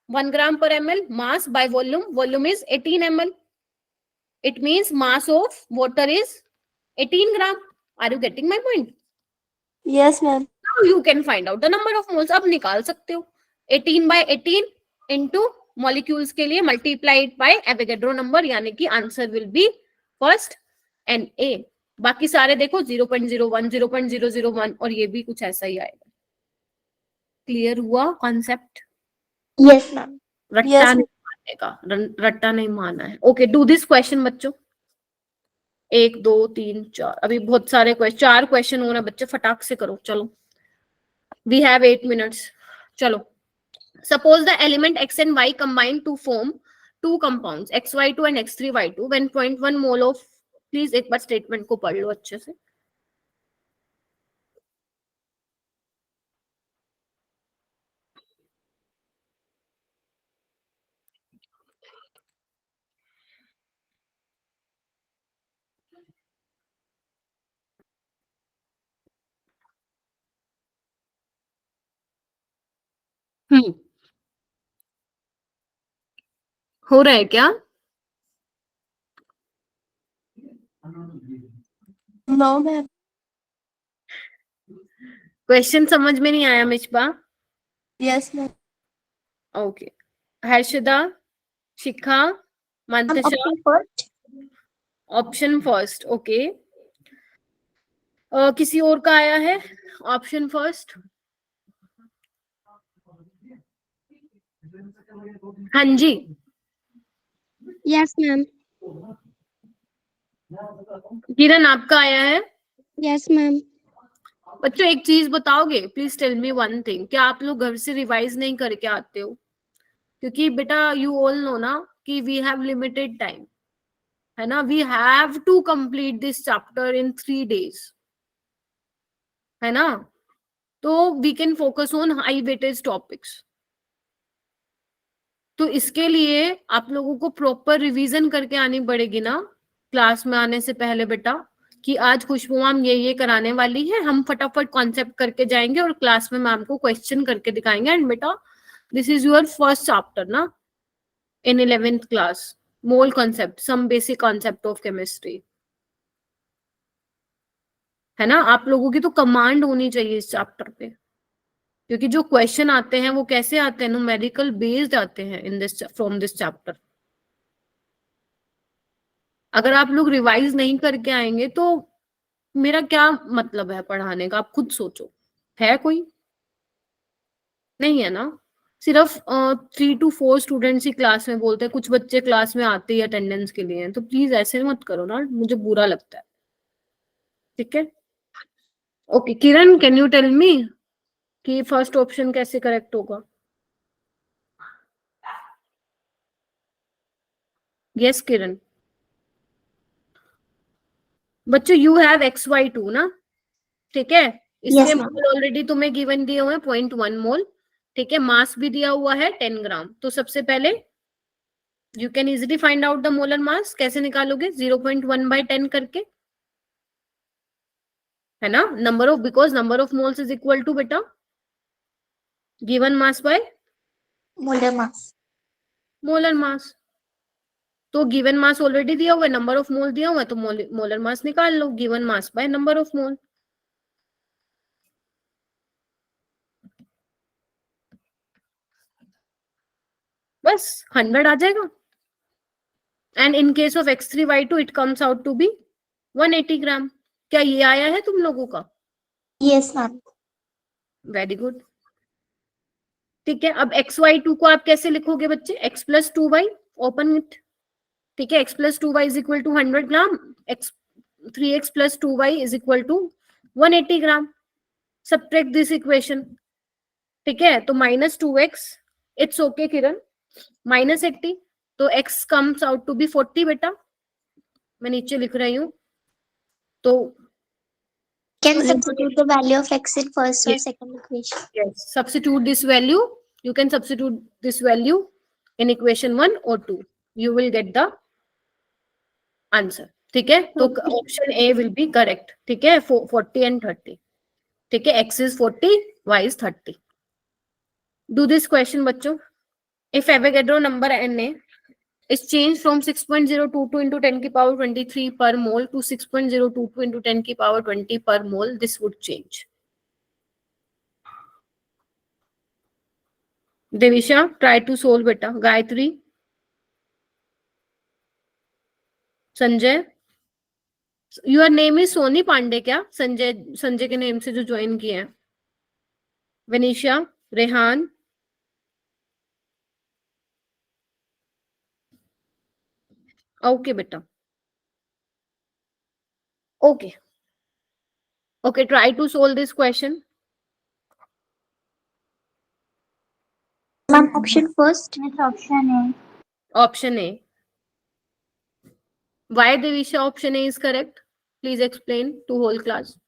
1 gram per ml, mass by volume. Volume is 18 ml. It means mass of water is 18 gram. Are you getting my point? Yes, ma'am. Now you can find out the number of moles. अब निकाल सकते हो 18 by 18 into molecules के लिए multiplied by Avogadro number, यानी कि answer will be first Na. बाकी सारे देखो 0.01, 0.001 और ये भी कुछ ऐसा ही आएगा. क्लियर हुआ कॉन्सेप्ट? Yes, ma'am. रट्टा Yes, नहीं मारने का, रट्टा नहीं मारना है. ओके, डू दिस क्वेश्चन बच्चों. 1 2 3 4, अभी बहुत सारे क्वेश्चन, 4 क्वेश्चन हो रहे हैं बच्चे, फटाक से करो. चलो, वी हैव 8 मिनट्स. चलो, suppose the element x and y combine to form two compounds xy2 and x3y2 when 0.1 mole of, please एक बार स्टेटमेंट को पढ़ लो अच्छे से. हो रहा है क्या? No, ma'am. क्वेश्चन समझ में नहीं आया मिशबा? Yes, ma'am. ओके. हर्षदा, शिखा, Ma'am, Mantasha, option first. Option first. Okay, किसी और का आया है ऑप्शन फर्स्ट? हाँ जी, Yes, ma'am. किरण आपका आया है? Yes, ma'am. बच्चों एक चीज बताओगे, please tell me one thing. क्या आप लोग घर से रिवाइज नहीं करके आते हो? क्योंकि बेटा यू ऑल नो ना कि वी हैव लिमिटेड टाइम, है ना. We have to complete this chapter in 3 days, है ना. तो we can focus on high weightage topics. तो इसके लिए आप लोगों को प्रॉपर रिवीजन करके आनी पड़ेगी ना क्लास में आने से पहले बेटा, कि आज खुशबू मैम ये कराने वाली है, हम फटाफट कॉन्सेप्ट करके जाएंगे और क्लास में मैम को क्वेश्चन करके दिखाएंगे. एंड बेटा this is your first chapter ना in 11th class, mole concept, some basic concept of chemistry, है ना. आप लोगों की तो कमांड होनी चाहिए इस चैप्टर पे, क्योंकि जो क्वेश्चन आते हैं वो कैसे आते हैं, न्यूमेरिकल बेस्ड आते हैं in this from this chapter. अगर आप लोग रिवाइज नहीं करके आएंगे तो मेरा क्या मतलब है पढ़ाने का, आप खुद सोचो. है कोई? नहीं है ना. सिर्फ 3 to 4 स्टूडेंट्स ही क्लास में बोलते हैं, कुछ बच्चे क्लास में आते ही अटेंडेंस के लिए हैं. तो प्लीज ऐसे मत करो ना, मुझे बुरा लगता है. ठीक है. Okay Kiran, can you tell me कि फर्स्ट ऑप्शन कैसे करेक्ट होगा? यस किरण. बच्चों यू हैव XY2 ना, ठीक है. इसके Yes, ma'am. मोल ऑलरेडी तुम्हें गिवन दिए हुए हैं 0.1 मोल, ठीक है. मास भी दिया हुआ है 10 ग्राम. तो सबसे पहले you can easily find out the molar mass. कैसे निकालोगे? 0.1/10 करके, है ना. Number of, because number of moles is equal to बेटा given mass by Molar mass. Molar mass. तो गिवन मास ऑलरेडी दिया हुआ है, नंबर ऑफ मोल दिया हुआ है, तो मोलर मास निकाल लो, given mass by number of mole. बस 100 आ जाएगा. And in case of X3Y2 it comes out to be 180 gram. क्या ये आया है तुम लोगों का? Yes, ma'am. Very good. ठीक है. अब XY2 को आप कैसे लिखोगे बच्चे? X plus 2Y, open it. ठीक है. X plus 2Y is equal to 100 gram. 3X plus 2Y is equal to 180 gram. Subtract this equation. ठीक है. तो -2X, इट्स ओके किरण, -80. तो X comes out to be 40 बेटा. मैं नीचे लिख रही हूँ. तो Can substitute the value of x in first or Yes. second equation. yes, substitute this value. You can substitute this value in equation 1 or 2. You will get the answer. ठीक है. तो option A will be correct. ठीक है. 40 and 30. ठीक है. X is 40, Y is 30. Do this question बच्चों. If Avogadro number Na is changed from 6.022 into 10 की power 23 per mole to 6.022 into 10 की power 20 per mole, this would change. Devisha, try to solve beta. Gayatri, Sanjay, your name is Soni Pandey क्या? संजय के name से जो join किए हैं. Vanisha, Rehan, okay बेटा, okay, okay, try to solve this question. Ma'am, option first. It's option A. Option A. Why Devisha option A is correct? Please explain to whole class.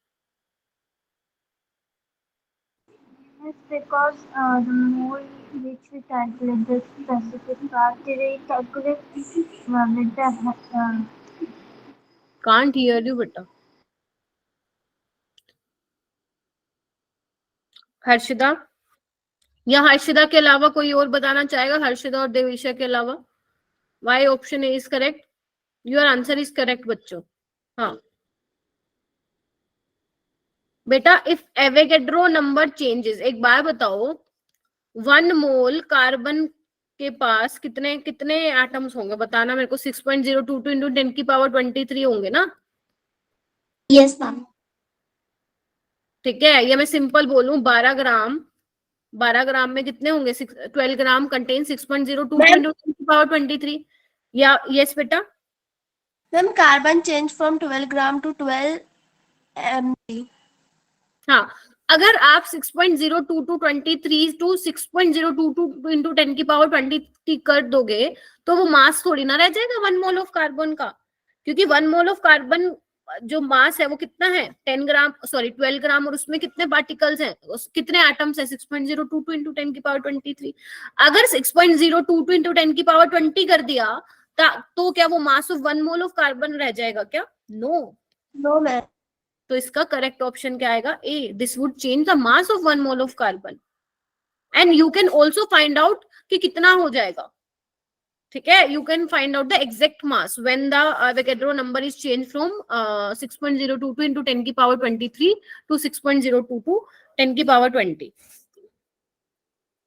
It's because the mole which we calculate the specific part, they calculate with the Can't hear you beta. Harshita, या हर्षिता के अलावा कोई और बताना चाहेगा? हर्षिता और देविशा के अलावा. Why option A is correct? Your answer is correct बच्चों. हाँ बेटा, if Avogadro number changes, एक बार बताओ, 1 मोल कार्बन के पास कितने कितने एटम्स होंगे बताना मेरे को. 6.022 into 10 की पावर 23 होंगे ना? Yes, ma'am. ठीक है, ये मैं सिंपल बोलूं, 12 ग्राम में कितने होंगे? 12 ग्राम कंटेन 6.022 into 10 की पावर 23. या यस बेटा? Ma'am carbon change from 12 gram to 12 mg. हाँ, अगर आप 6.022 to 6.022 into 10 की पावर 23 कर दोगे तो वो मास थोड़ी ना रह जाएगा 1 मोल ऑफ कार्बन का, क्योंकि 1 मोल ऑफ कार्बन जो मास है वो कितना है? 12 ग्राम, और उसमें कितने पार्टिकल्स हैं, कितने एटम्स हैं? 6.022 into 10 की पावर 23. अगर 6.022 into 10 की पावर 20 कर दिया तो क्या वो mass of 1 mole of carbon रह जाएगा क्या? No ma'am. तो इसका करेक्ट ऑप्शन क्या आएगा? A. This would change the mass of 1 mole of carbon. And you can also find out कि कितना हो जाएगा. ठीक है, you can find out the exact mass when the Avogadro number is change from 6.022 into 10 की power 23 to 6.022 10 की power 20.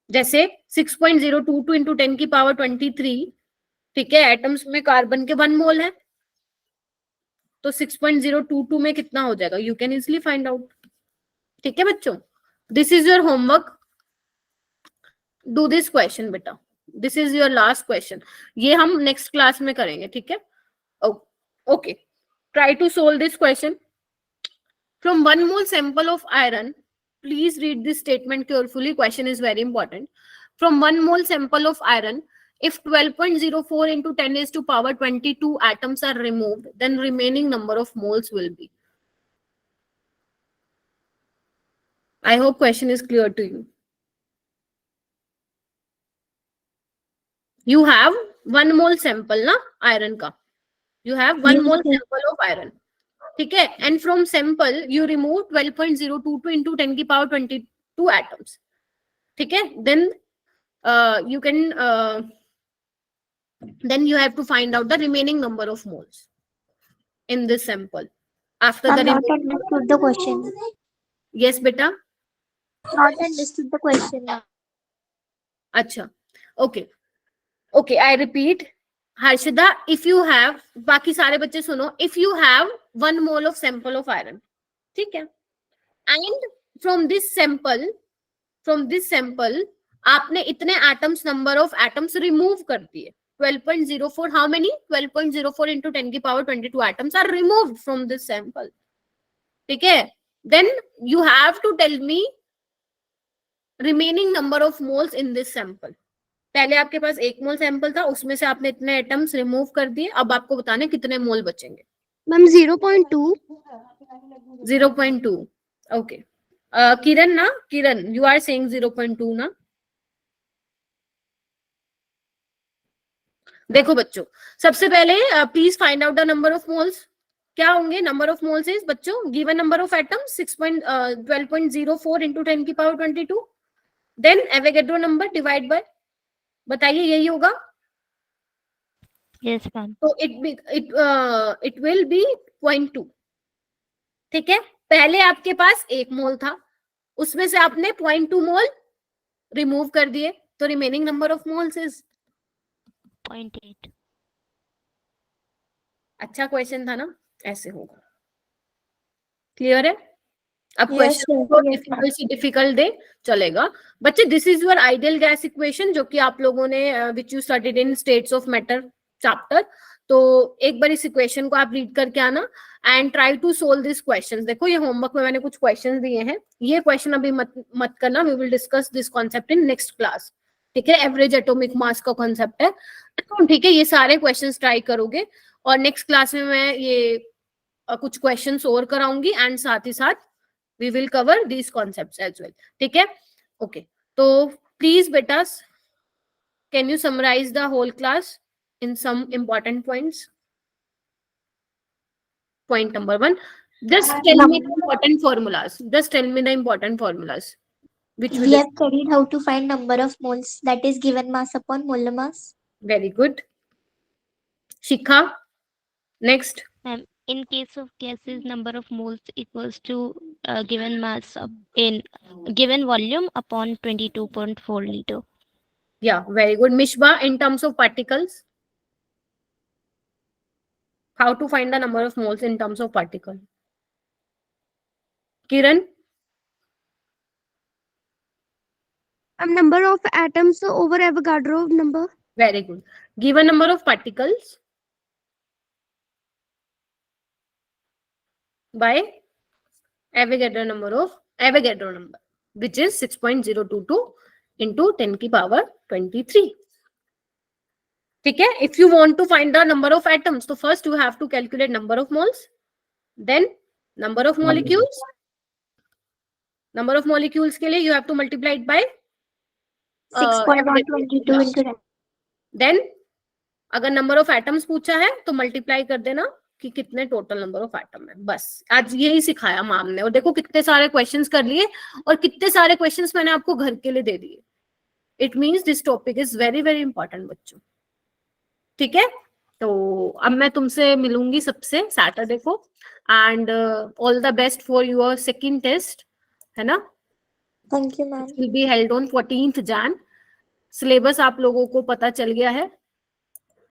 जैसे 6.022 into 10 की पावर 23, ठीक है, एटम्स में कार्बन के 1 मोल है, तो 6.022 में कितना हो जाएगा? You can easily find out. ठीक है बच्चों, this is your homework. Do this question बेटा. This is your last question. ये हम नेक्स्ट क्लास में करेंगे. ठीक है, okay. Try to solve this question. From 1 mole sample of iron, please read this statement carefully. Question is very important. From 1 mole sample of iron, if 12.04 into 10 is to power 22 atoms are removed, then remaining number of moles will be. I hope question is clear to you. You have 1 mole sample na iron ka. You have 1 mole sample of iron. ठीक है, and from sample you remove 12.022 into 10 की power 22 atoms. ठीक है, then you can then you have to find out the remaining number of moles in this sample. After I'm the not understood the question. yes beta. Not understood the question. अच्छा, okay, okay, I repeat. Harshida, if you have, बाकी सारे बच्चे सुनो, if you have 1 mole of sample of iron, ठीक है, and from this sample आपने इतने atoms, number of atoms remove कर दिए. 12.04, how many? 12.04 into 10 की power 22 atoms are removed from this sample. ठीक है, then you have to tell me remaining number of moles in this sample. पहले आपके पास 1 mole sample था, उसमें से आपने इतने एटम्स रिमूव कर दिए, अब आपको बताने कितने मोल बचेंगे. मैम 0.2. 0.2. ओके. किरण ना, किरण, यू आर सेइंग 0.2 ना. देखो बच्चों, सबसे पहले please find out the number of moles. क्या होंगे नंबर ऑफ मोल्स? इज बच्चों given number of atoms 12.04 into 10 की power 22. Then Avogadro number divide by, बताइए यही होगा। Yes, ma'am. तो इट विल बी 0.2, ठीक है। पहले आपके पास 1 मोल था, उसमें से आपने 0.2 मोल रिमूव कर दिए, तो remaining number of moles is 0.8. अच्छा क्वेश्चन था ना, ऐसे होगा। क्लियर है? अब Yes, क्वेश्चन yes, को yes, डिफिकल्ट से डिफिकल्ट दे चलेगा। बच्चे this is your ideal gas equation, जो कि आप लोगों ने which you studied in states of matter chapter. तो एक बार इस इक्वेशन को आप रीड करके आना and try to solve this question. देखो ये होमवर्क में मैंने कुछ क्वेश्चन दिए हैं, ये क्वेश्चन अभी मत करना, we will discuss this concept in next class, ठीक है। एवरेज एटॉमिक मास का कॉन्सेप्ट है, ठीक है। ये सारे क्वेश्चन ट्राई करोगे और नेक्स्ट क्लास में मैं ये कुछ क्वेश्चंस और कराऊंगी एंड साथ ही साथ we will cover these concepts as well, ठीक है। okay, तो please betas, can you summarize the whole class in some important points? Point number 1, just tell me the important formulas, just tell me the important formulas which We have studied how to find number of moles, that is given mass upon molar mass. very good. Shikha, next. Ma'am, in case of gases, number of moles equals to given mass in given volume upon 22.4 liter. Yeah, very good. Mishba, in terms of particles, how to find the number of moles in terms of particle? Kiran? Number of atoms over Avogadro number. Very good. Given number of particles by Avogadro number, which is 6.022 into 10 की power 23. ठीक है? If you want to find the number of atoms, so first you have to calculate number of moles, then number of molecules. Number of molecules के लिए you have to multiply it by 6.122 into that. then अगर number of atoms पूछा है तो multiply कर देना कि कितने टोटल नंबर ऑफ एटम है। बस आज यही सिखाया मैम ने, और देखो कितने सारे क्वेश्चंस कर लिए और कितने सारे क्वेश्चंस मैंने आपको घर के लिए दे दिए। It means this topic is very very important बच्चों, ठीक है। तो अब मैं तुमसे मिलूंगी सबसे सैटरडे को, and all the best for your second test, है ना। Thank you, ma'am. Will be held on 14th Jan। Syllabus आप लोगों को पता चल गया है,